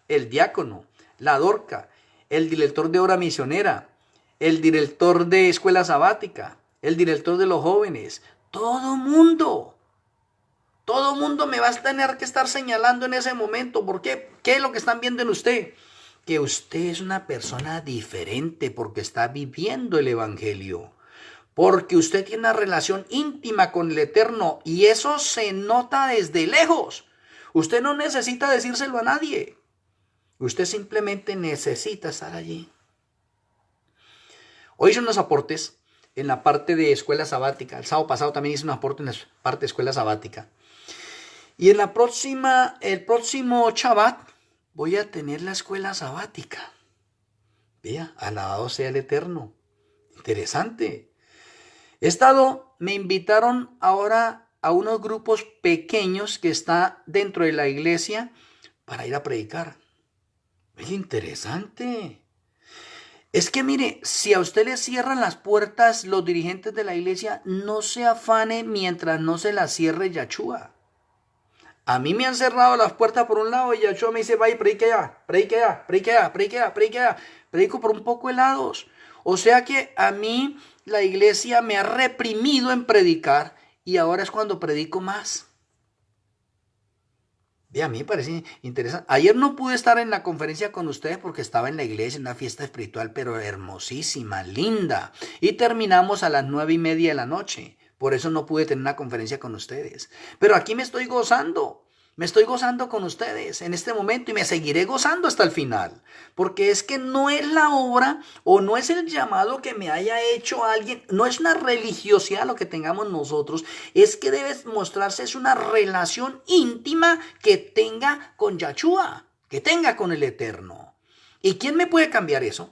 el diácono, la dorca, el director de obra misionera, el director de escuela sabática, el director de los jóvenes, todo mundo me va a tener que estar señalando en ese momento. ¿Por qué? ¿Qué es lo que están viendo en usted? Que usted es una persona diferente porque está viviendo el evangelio. Porque usted tiene una relación íntima con el Eterno y eso se nota desde lejos. Usted no necesita decírselo a nadie. Usted simplemente necesita estar allí. Hoy hice unos aportes en la parte de escuela sabática. El sábado pasado también hice un aporte en la parte de escuela sabática. Y en el próximo Shabbat voy a tener la escuela sabática. Vea, alabado sea el Eterno. Interesante. Me invitaron ahora a unos grupos pequeños que está dentro de la iglesia para ir a predicar. Es interesante. Es que mire, si a usted le cierran las puertas los dirigentes de la iglesia, no se afane mientras no se las cierre Yahshua. A mí me han cerrado las puertas por un lado y Yahshua me dice, vaya, predique allá, predique allá, predique allá, predique allá, predique allá. Predico por un poco de lados. O sea que a mí la iglesia me ha reprimido en predicar y ahora es cuando predico más. Y a mí me parece interesante. Ayer no pude estar en la conferencia con ustedes porque estaba en la iglesia, en una fiesta espiritual, pero hermosísima, linda. Y terminamos a las 9:30 de la noche. Por eso no pude tener una conferencia con ustedes. Pero aquí me estoy gozando. Me estoy gozando con ustedes en este momento y me seguiré gozando hasta el final. Porque es que no es la obra o no es el llamado que me haya hecho alguien. No es una religiosidad lo que tengamos nosotros. Es que debe mostrarse es una relación íntima que tenga con Yahshua, que tenga con el Eterno. ¿Y quién me puede cambiar eso?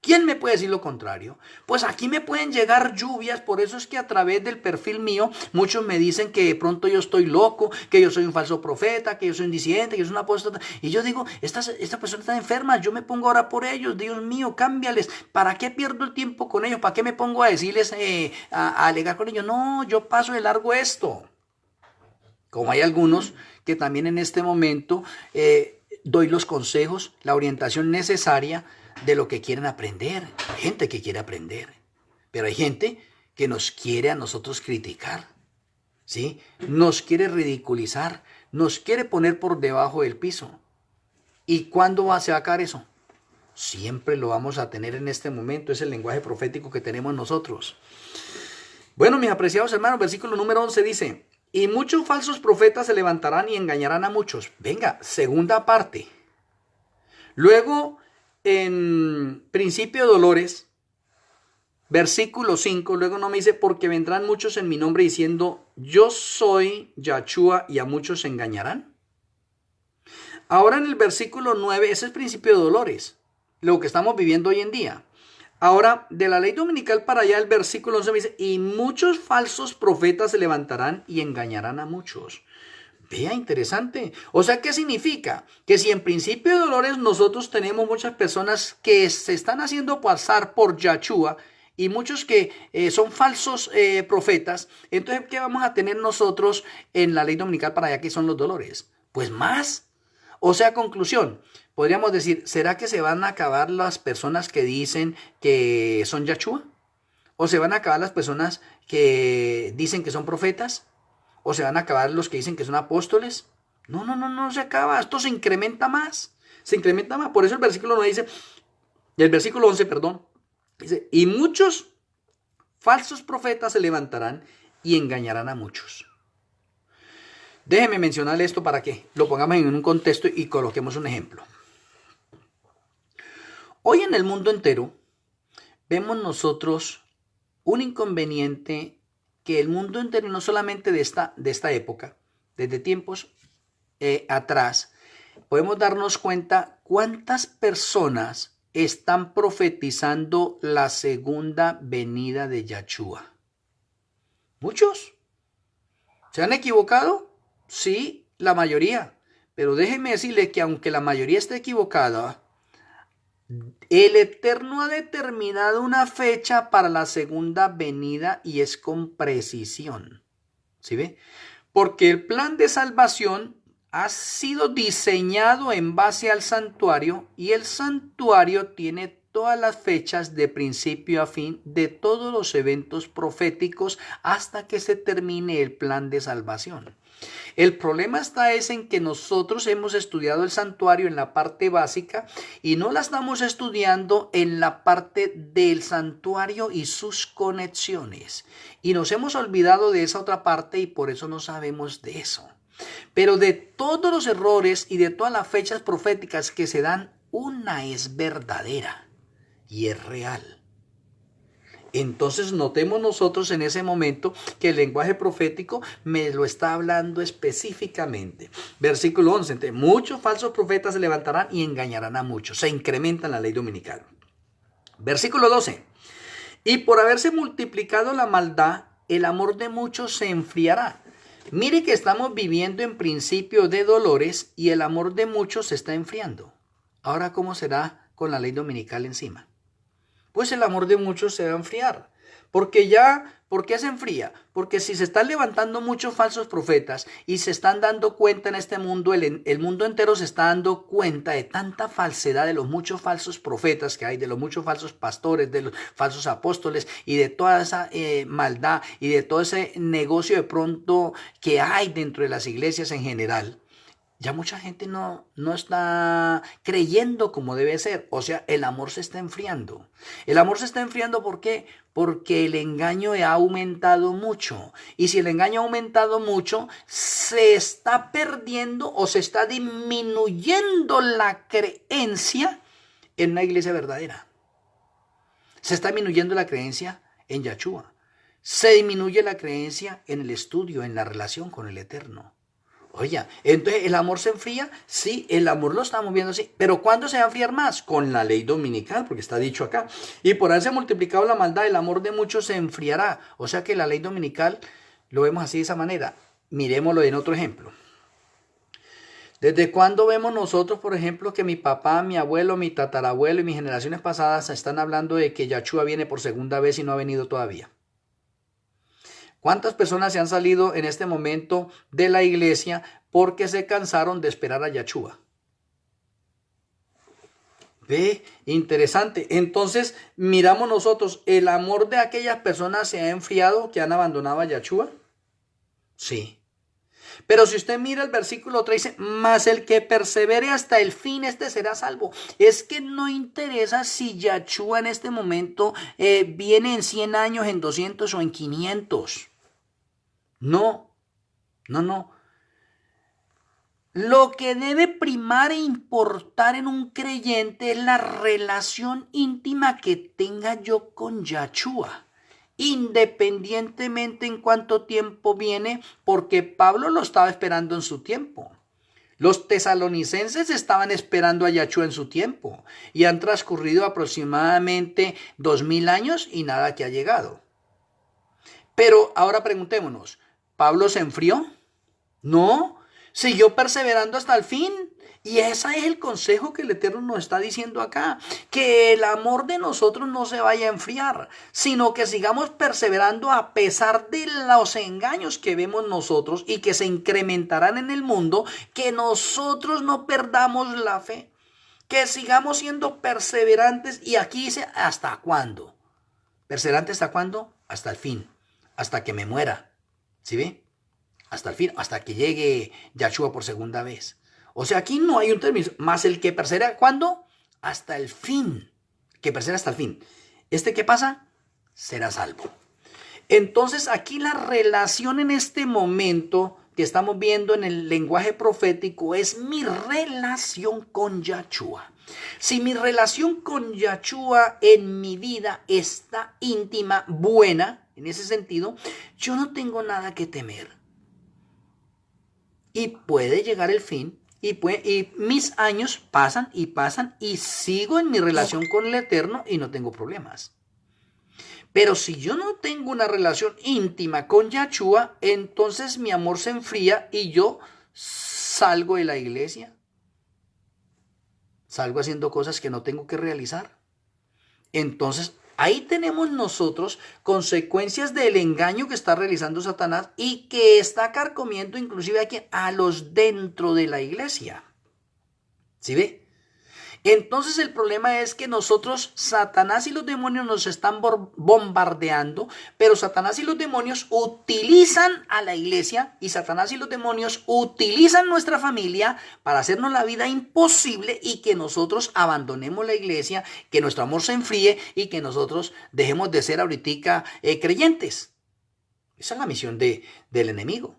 ¿Quién me puede decir lo contrario? Pues aquí me pueden llegar lluvias, por eso es que a través del perfil mío muchos me dicen que de pronto yo estoy loco, que yo soy un falso profeta, que yo soy un disidente, que yo soy un apóstata. Y yo digo, esta persona está enferma, yo me pongo ahora por ellos, Dios mío, cámbiales. ¿Para qué pierdo el tiempo con ellos? ¿Para qué me pongo a decirles, a alegar con ellos? No, yo paso de largo esto. Como hay algunos que también en este momento doy los consejos, la orientación necesaria de lo que quieren aprender. Hay gente que quiere aprender, pero hay gente que nos quiere a nosotros criticar, ¿sí? Nos quiere ridiculizar, nos quiere poner por debajo del piso. ¿Y cuándo se va a acabar eso? Siempre lo vamos a tener en este momento, es el lenguaje profético que tenemos nosotros. Bueno, mis apreciados hermanos, versículo número 11 dice, y muchos falsos profetas se levantarán y engañarán a muchos. Venga, segunda parte. Luego, en principio de dolores, versículo 5, luego no me dice, porque vendrán muchos en mi nombre diciendo, yo soy Yahshua y a muchos se engañarán. Ahora en el versículo 9, ese es principio de dolores, lo que estamos viviendo hoy en día. Ahora, de la ley dominical para allá, el versículo 11 me dice, y muchos falsos profetas se levantarán y engañarán a muchos. Vea, interesante. O sea, ¿qué significa? Que si en principio de dolores nosotros tenemos muchas personas que se están haciendo pasar por Yahshua y muchos que son falsos profetas, entonces, ¿qué vamos a tener nosotros en la ley dominical para allá que son los dolores? Pues más. O sea, conclusión, podríamos decir, ¿será que se van a acabar las personas que dicen que son Yahshua? ¿O se van a acabar las personas que dicen que son profetas? ¿O se van a acabar los que dicen que son apóstoles? No se acaba. Esto se incrementa más. Se incrementa más. Por eso el versículo 9 dice, el versículo 11, perdón, dice, y muchos falsos profetas se levantarán y engañarán a muchos. Déjeme mencionarle esto para que lo pongamos en un contexto y coloquemos un ejemplo. Hoy en el mundo entero vemos nosotros un inconveniente que el mundo entero, no solamente de esta época, desde tiempos atrás, podemos darnos cuenta cuántas personas están profetizando la segunda venida de Yahshua. ¿Muchos? ¿Se han equivocado? Sí, la mayoría. Pero déjeme decirle que aunque la mayoría esté equivocada, el Eterno ha determinado una fecha para la segunda venida y es con precisión. ¿Sí ve? Porque el plan de salvación ha sido diseñado en base al santuario y el santuario tiene todas las fechas de principio a fin de todos los eventos proféticos hasta que se termine el plan de salvación. El problema está en que nosotros hemos estudiado el santuario en la parte básica y no la estamos estudiando en la parte del santuario y sus conexiones. Y nos hemos olvidado de esa otra parte y por eso no sabemos de eso. Pero de todos los errores y de todas las fechas proféticas que se dan, una es verdadera y es real. Entonces notemos nosotros en ese momento que el lenguaje profético me lo está hablando específicamente. Versículo 11, muchos falsos profetas se levantarán y engañarán a muchos. Se incrementa en la ley dominical. Versículo 12, y por haberse multiplicado la maldad, el amor de muchos se enfriará. Mire que estamos viviendo en principio de dolores y el amor de muchos se está enfriando. Ahora, ¿cómo será con la ley dominical encima? Pues el amor de muchos se va a enfriar. ¿Por qué se enfría? Porque si se están levantando muchos falsos profetas y se están dando cuenta en este mundo, el mundo entero se está dando cuenta de tanta falsedad, de los muchos falsos profetas que hay, de los muchos falsos pastores, de los falsos apóstoles y de toda esa maldad y de todo ese negocio de pronto que hay dentro de las iglesias en general. Ya mucha gente no está creyendo como debe ser. O sea, el amor se está enfriando. El amor se está enfriando, ¿por qué? Porque el engaño ha aumentado mucho. Y si el engaño ha aumentado mucho, se está perdiendo o se está disminuyendo la creencia en una iglesia verdadera. Se está disminuyendo la creencia en Yahshua. Se disminuye la creencia en el estudio, en la relación con el Eterno. Oye, entonces el amor se enfría, sí, el amor lo estamos viendo así, pero ¿cuándo se va a enfriar más? Con la ley dominical, porque está dicho acá. Y por haberse multiplicado la maldad, el amor de muchos se enfriará. O sea que la ley dominical lo vemos así de esa manera. Miremoslo en otro ejemplo. ¿Desde cuándo vemos nosotros, por ejemplo, que mi papá, mi abuelo, mi tatarabuelo y mis generaciones pasadas están hablando de que Yahshua viene por segunda vez y no ha venido todavía? ¿Cuántas personas se han salido en este momento de la iglesia porque se cansaron de esperar a Yahshua? Ve, interesante. Entonces, miramos nosotros, ¿el amor de aquellas personas se ha enfriado que han abandonado a Yahshua? Sí. Pero si usted mira el versículo 3, dice, mas el que persevere hasta el fin, este será salvo. Es que no interesa si Yahshua en este momento viene en 100 años, en 200 o en 500. No. Lo que debe primar e importar en un creyente es la relación íntima que tenga yo con Yahshua, independientemente en cuánto tiempo viene, porque Pablo lo estaba esperando en su tiempo. Los tesalonicenses estaban esperando a Yahshua en su tiempo y han transcurrido aproximadamente 2000 años y nada que ha llegado. Pero ahora preguntémonos, ¿Pablo se enfrió? No, siguió perseverando hasta el fin. Y ese es el consejo que el Eterno nos está diciendo acá, que el amor de nosotros no se vaya a enfriar, sino que sigamos perseverando a pesar de los engaños que vemos nosotros y que se incrementarán en el mundo, que nosotros no perdamos la fe, que sigamos siendo perseverantes. Y aquí dice, ¿hasta cuándo? ¿Perseverante hasta cuándo? Hasta el fin, hasta que me muera. ¿Sí ve? Hasta el fin, hasta que llegue Yahshua por segunda vez. O sea, aquí no hay un término, más el que persevera, ¿cuándo? Hasta el fin, que persevera hasta el fin. ¿Qué pasa? Será salvo. Entonces, aquí la relación en este momento que estamos viendo en el lenguaje profético es mi relación con Yahshua. Si mi relación con Yahshua en mi vida está íntima, buena, en ese sentido, yo no tengo nada que temer. Y puede llegar el fin, y mis años pasan y sigo en mi relación con el Eterno y no tengo problemas. Pero si yo no tengo una relación íntima con Yahshua, entonces mi amor se enfría y yo salgo de la iglesia. Salgo haciendo cosas que no tengo que realizar. Entonces, ahí tenemos nosotros consecuencias del engaño que está realizando Satanás y que está carcomiendo inclusive a los dentro de la iglesia. ¿Sí ve? Entonces el problema es que nosotros, Satanás y los demonios nos están bombardeando, pero Satanás y los demonios utilizan a la iglesia y Satanás y los demonios utilizan nuestra familia para hacernos la vida imposible y que nosotros abandonemos la iglesia, que nuestro amor se enfríe y que nosotros dejemos de ser ahorita creyentes. Esa es la misión del enemigo.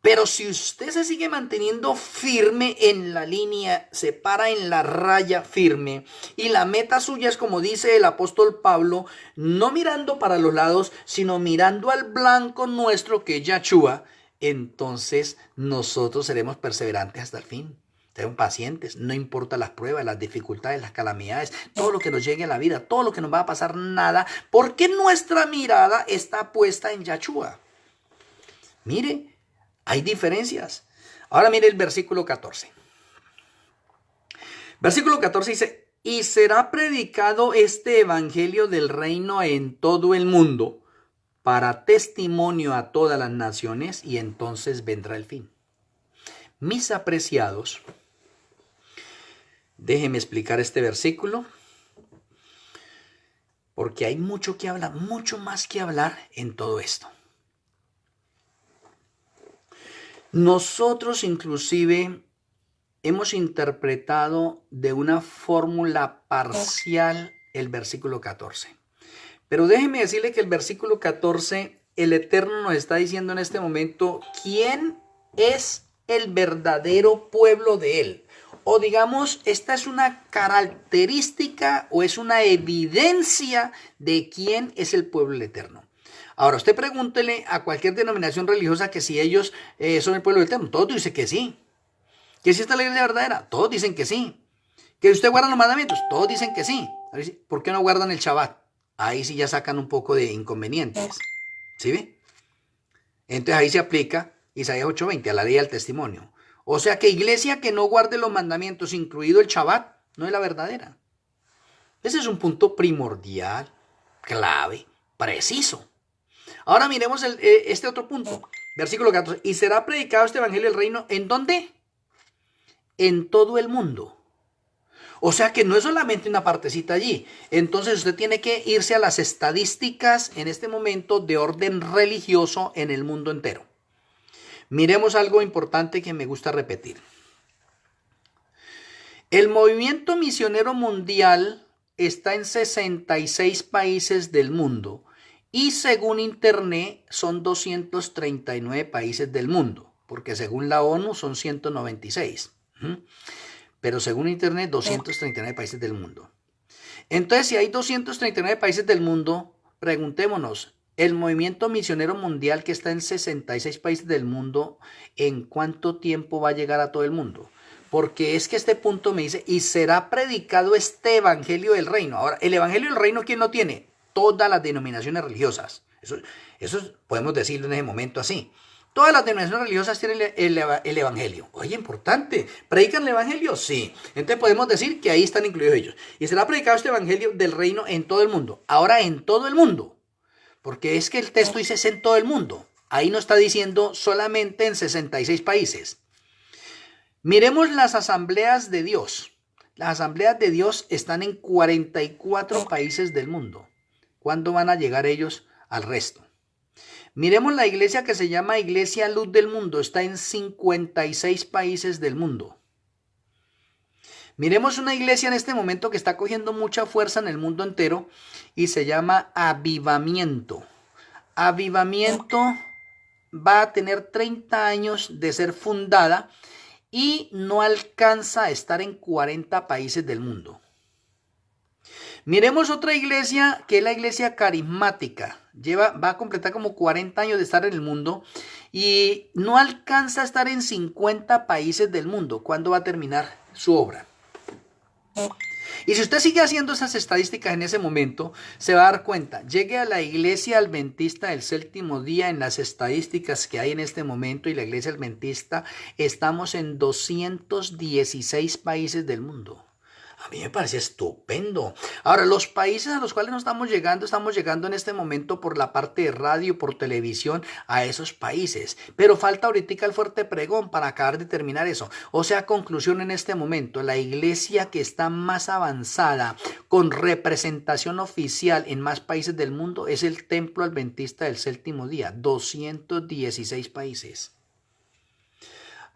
Pero si usted se sigue manteniendo firme en la línea, se para en la raya firme y la meta suya es, como dice el apóstol Pablo, no mirando para los lados, sino mirando al blanco nuestro que es Yahshua, entonces nosotros seremos perseverantes hasta el fin. Seremos pacientes, no importa las pruebas, las dificultades, las calamidades, todo lo que nos llegue a la vida, todo lo que nos va a pasar, nada, porque nuestra mirada está puesta en Yahshua. Mire, hay diferencias. Ahora mire el versículo 14. Versículo 14 dice, y será predicado este evangelio del reino en todo el mundo para testimonio a todas las naciones, y entonces vendrá el fin. Mis apreciados, déjenme explicar este versículo, porque hay mucho que hablar, mucho más que hablar en todo esto. Nosotros inclusive hemos interpretado de una fórmula parcial el versículo 14. Pero déjeme decirle que el versículo 14, el Eterno nos está diciendo en este momento quién es el verdadero pueblo de Él. O digamos, esta es una característica o es una evidencia de quién es el pueblo del Eterno. Ahora, usted pregúntele a cualquier denominación religiosa que si ellos son el pueblo del Eterno. Todos dicen que sí. ¿Que si esta es la iglesia verdadera? Todos dicen que sí. ¿Que usted guarda los mandamientos? Todos dicen que sí. ¿Por qué no guardan el Shabbat? Ahí sí ya sacan un poco de inconvenientes. ¿Sí ve? Entonces ahí se aplica Isaías 8:20, a la ley del testimonio. O sea que iglesia que no guarde los mandamientos, incluido el Shabbat, no es la verdadera. Ese es un punto primordial, clave, preciso. Ahora miremos este otro punto. Versículo 14. Y será predicado este evangelio del reino, ¿en dónde? En todo el mundo. O sea que no es solamente una partecita allí. Entonces usted tiene que irse a las estadísticas en este momento de orden religioso en el mundo entero. Miremos algo importante que me gusta repetir. El movimiento misionero mundial está en 66 países del mundo y según Internet son 239 países del mundo, porque según la ONU son 196. Pero según Internet, 239 países del mundo. Entonces, si hay 239 países del mundo, preguntémonos, el movimiento misionero mundial que está en 66 países del mundo, ¿en cuánto tiempo va a llegar a todo el mundo? Porque es que este punto me dice, y será predicado este evangelio del reino. Ahora, el evangelio del reino, ¿quién lo tiene? Todas las denominaciones religiosas. Eso podemos decirlo en ese momento así. Todas las denominaciones religiosas tienen el evangelio. Oye, importante. ¿Predican el evangelio? Sí. Entonces podemos decir que ahí están incluidos ellos. Y será predicado este evangelio del reino en todo el mundo. Ahora, en todo el mundo. Porque es que el texto dice es en todo el mundo. Ahí no está diciendo solamente en 66 países. Miremos las asambleas de Dios. Las asambleas de Dios están en 44 países del mundo. ¿Cuándo van a llegar ellos al resto? Miremos la iglesia que se llama Iglesia Luz del Mundo. Está en 56 países del mundo. Miremos una iglesia en este momento que está cogiendo mucha fuerza en el mundo entero y se llama Avivamiento. Avivamiento va a tener 30 años de ser fundada y no alcanza a estar en 40 países del mundo. Miremos otra iglesia que es la iglesia carismática. Va a completar como 40 años de estar en el mundo y no alcanza a estar en 50 países del mundo. ¿Cuándo va a terminar su obra? Y si usted sigue haciendo esas estadísticas en ese momento, se va a dar cuenta. Llegue a la iglesia adventista del séptimo día en las estadísticas que hay en este momento y la iglesia adventista, estamos en 216 países del mundo. A mí me parece estupendo. Ahora, los países a los cuales no estamos llegando en este momento por la parte de radio, por televisión, a esos países. Pero falta ahorita el fuerte pregón para acabar de terminar eso. O sea, conclusión en este momento, la iglesia que está más avanzada, con representación oficial en más países del mundo, es el Templo Adventista del Séptimo Día. 216 países.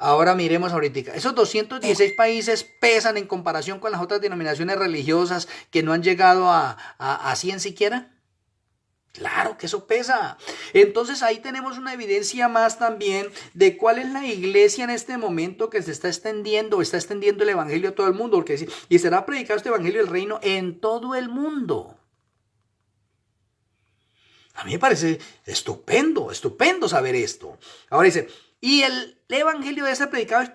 Ahora miremos ahorita, esos 216 países pesan en comparación con las otras denominaciones religiosas que no han llegado a 100 siquiera. Claro que eso pesa. Entonces ahí tenemos una evidencia más también de cuál es la iglesia en este momento que se está extendiendo el evangelio a todo el mundo. Porque dice, y será predicado este evangelio del reino en todo el mundo. A mí me parece estupendo saber esto. Ahora dice, y el evangelio debe ser predicado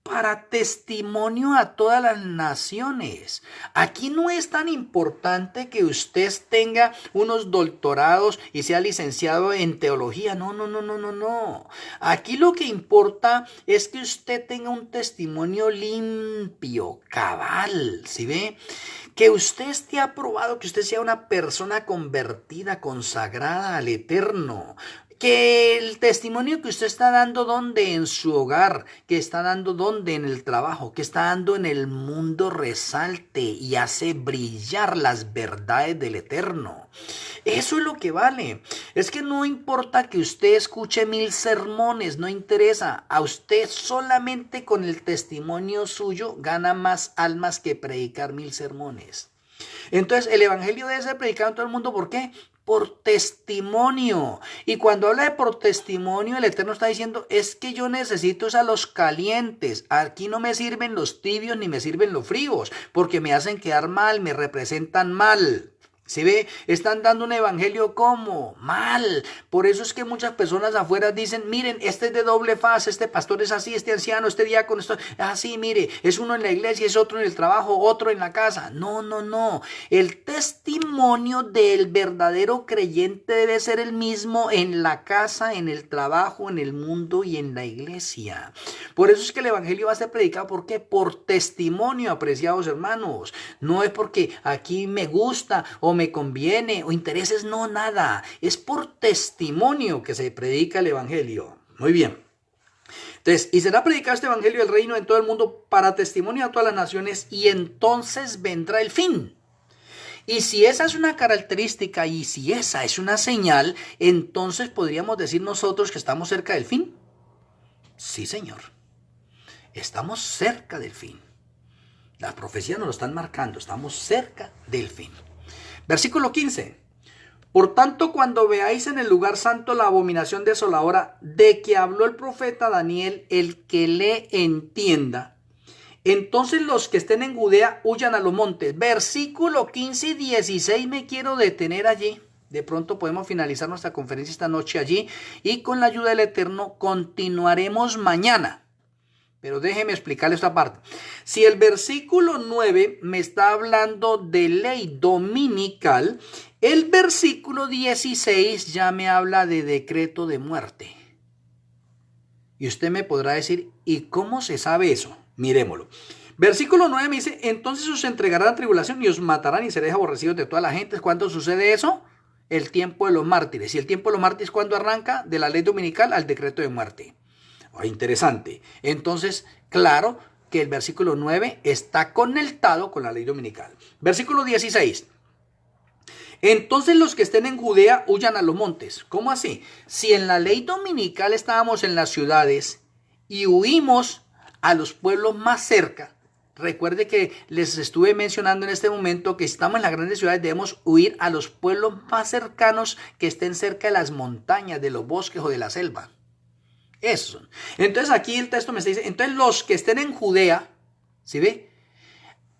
para testimonio a todas las naciones. Aquí no es tan importante que usted tenga unos doctorados y sea licenciado en teología. No, no, no, no, no, no. Aquí lo que importa es que usted tenga un testimonio limpio, cabal, ¿sí ve? Que usted esté aprobado, que usted sea una persona convertida, consagrada al Eterno. Que el testimonio que usted está dando donde en su hogar, que está dando donde en el trabajo, que está dando en el mundo resalte y hace brillar las verdades del Eterno. Eso es lo que vale. Es que no importa que usted escuche 1000 sermones, no interesa. A usted solamente con el testimonio suyo gana más almas que predicar 1000 sermones. Entonces el evangelio debe ser predicado en todo el mundo. ¿Por qué? Por testimonio. Y cuando habla de por testimonio, el Eterno está diciendo, es que yo necesito a los calientes. Aquí no me sirven los tibios ni me sirven los fríos, porque me hacen quedar mal, me representan mal. ¿Sí ve? Están dando un evangelio como mal. Por eso es que muchas personas afuera dicen, miren, este es de doble faz, este pastor es así, este anciano, este diácono, esto así, mire, es uno en la iglesia, es otro en el trabajo, otro en la casa. No, no, no. El testimonio del verdadero creyente debe ser el mismo en la casa, en el trabajo, en el mundo y en la iglesia. Por eso es que el evangelio va a ser predicado, ¿por qué? Por testimonio, apreciados hermanos. No es porque aquí me gusta o me conviene o intereses, no, nada. Es por testimonio que se predica el evangelio. Muy bien. Entonces, y será predicado este evangelio del reino en todo el mundo para testimonio a todas las naciones, y entonces vendrá el fin. Y si esa es una característica y si esa es una señal, entonces podríamos decir nosotros que estamos cerca del fin. Sí, Señor. Estamos cerca del fin. Las profecías nos lo están marcando. Estamos cerca del fin. Versículo 15. Por tanto, cuando veáis en el lugar santo la abominación desoladora de que habló el profeta Daniel, el que le entienda, entonces los que estén en Judea huyan a los montes. Versículo 15 y 16 me quiero detener allí. De pronto podemos finalizar nuestra conferencia esta noche allí y con la ayuda del Eterno continuaremos mañana. Pero déjeme explicarle esta parte. Si el versículo 9 me está hablando de ley dominical, el versículo 16 ya me habla de decreto de muerte. Y usted me podrá decir, ¿y cómo se sabe eso? Miremoslo. Versículo 9 me dice, entonces os entregarán tribulación y os matarán y seréis aborrecidos de toda la gente. ¿Cuándo sucede eso? El tiempo de los mártires. ¿Y el tiempo de los mártires cuándo arranca? De la ley dominical al decreto de muerte. Interesante. Entonces, claro que el versículo 9 está conectado con la ley dominical. Versículo 16. Entonces los que estén en Judea huyan a los montes. ¿Cómo así? Si en la ley dominical estábamos en las ciudades y huimos a los pueblos más cerca, recuerde que les estuve mencionando en este momento que estamos en las grandes ciudades, debemos huir a los pueblos más cercanos que estén cerca de las montañas, de los bosques o de la selva. Eso. Entonces aquí el texto me dice, entonces los que estén en Judea, ¿sí ve?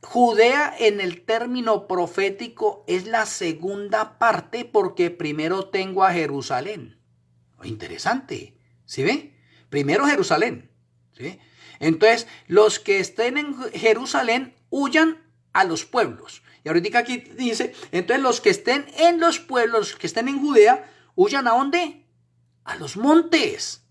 Judea en el término profético es la segunda parte porque primero tengo a Jerusalén. Interesante, ¿sí ve? Primero Jerusalén, ¿sí? Entonces los que estén en Jerusalén huyan a los pueblos. Y ahorita aquí dice, entonces los que estén en los pueblos, que estén en Judea, huyan ¿a dónde? A los montes.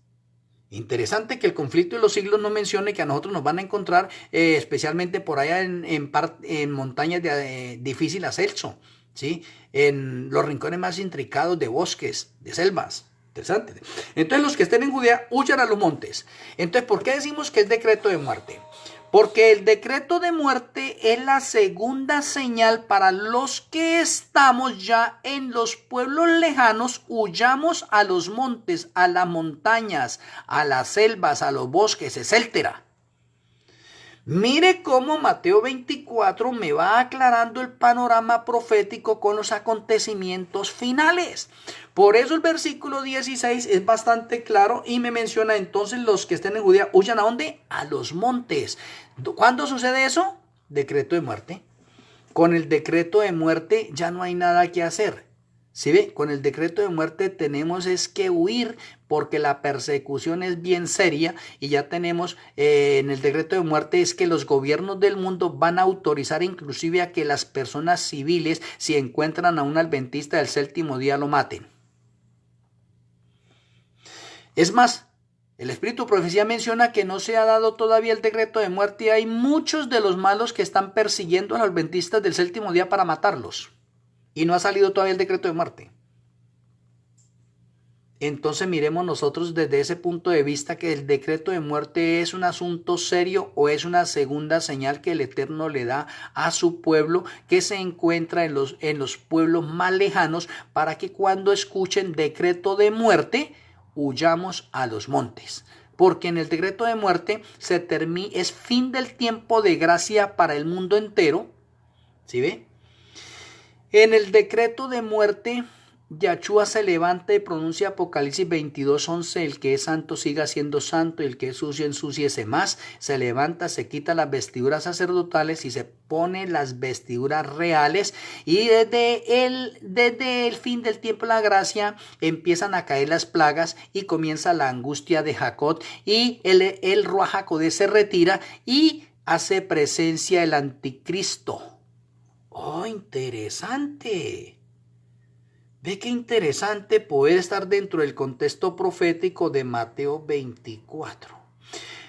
Interesante que el conflicto de los siglos no mencione que a nosotros nos van a encontrar especialmente por allá en montañas de difícil acceso, ¿sí? En los rincones más intricados de bosques, de selvas. Interesante. Entonces los que estén en Judea huyan a los montes. Entonces, ¿por qué decimos que es decreto de muerte? Porque el decreto de muerte es la segunda señal para los que estamos ya en los pueblos lejanos, huyamos a los montes, a las montañas, a las selvas, a los bosques, etc. Mire cómo Mateo 24 me va aclarando el panorama profético con los acontecimientos finales. Por eso el versículo 16 es bastante claro y me menciona entonces los que estén en Judea, huyan ¿a dónde? A los montes. ¿Cuándo sucede eso? Decreto de muerte. Con el decreto de muerte ya no hay nada que hacer. ¿Sí ve? Con el decreto de muerte tenemos es que huir porque la persecución es bien seria y ya tenemos en el decreto de muerte es que los gobiernos del mundo van a autorizar inclusive a que las personas civiles, si encuentran a un adventista del séptimo día, lo maten. Es más, el Espíritu de Profecía menciona que no se ha dado todavía el decreto de muerte y hay muchos de los malos que están persiguiendo a los adventistas del séptimo día para matarlos. Y no ha salido todavía el decreto de muerte. Entonces miremos nosotros desde ese punto de vista que el decreto de muerte es un asunto serio o es una segunda señal que el Eterno le da a su pueblo que se encuentra en los pueblos más lejanos para que cuando escuchen decreto de muerte huyamos a los montes. Porque en el decreto de muerte es fin del tiempo de gracia para el mundo entero. ¿Sí ve? En el decreto de muerte, Yahshua se levanta y pronuncia Apocalipsis 22:11, el que es santo siga siendo santo y el que es sucio ensúciese más. Se levanta, se quita las vestiduras sacerdotales y se pone las vestiduras reales y desde el fin del tiempo de la gracia empiezan a caer las plagas y comienza la angustia de Jacob y el Ruach HaKodesh se retira y hace presencia el anticristo. Oh, interesante. Ve qué interesante poder estar dentro del contexto profético de Mateo 24.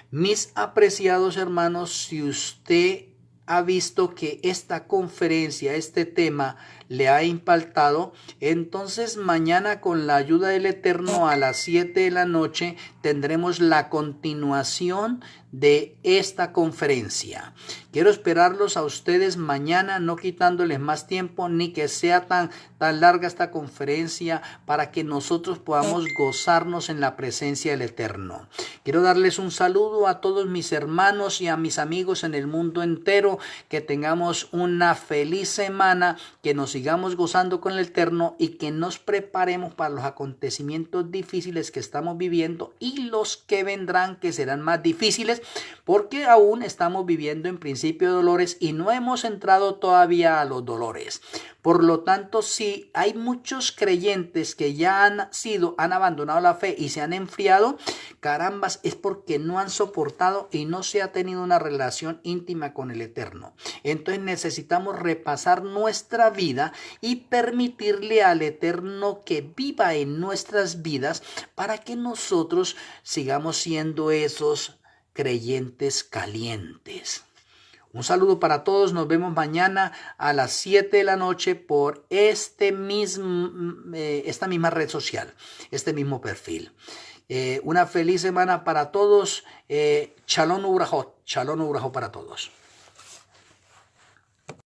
Mis apreciados hermanos, si usted ha visto que esta conferencia, este tema le ha impactado, entonces mañana con la ayuda del Eterno a las 7 de la noche tendremos la continuación de esta conferencia. Quiero esperarlos a ustedes mañana, no quitándoles más tiempo ni que sea tan larga esta conferencia para que nosotros podamos gozarnos en la presencia del Eterno. Quiero darles un saludo a todos mis hermanos y a mis amigos en el mundo entero, que tengamos una feliz semana, que nos sigamos gozando con el Eterno y que nos preparemos para los acontecimientos difíciles que estamos viviendo y los que vendrán, que serán más difíciles, porque aún estamos viviendo en principio de dolores y no hemos entrado todavía a los dolores. Por lo tanto, si hay muchos creyentes que ya han abandonado la fe y se han enfriado, carambas, es porque no han soportado y no se ha tenido una relación íntima con el Eterno. Entonces necesitamos repasar nuestra vida y permitirle al Eterno que viva en nuestras vidas para que nosotros sigamos siendo esos creyentes calientes. Un saludo para todos, nos vemos mañana a las 7 de la noche por esta misma red social, este mismo perfil. Una feliz semana para todos, Shalom Ubrajot para todos.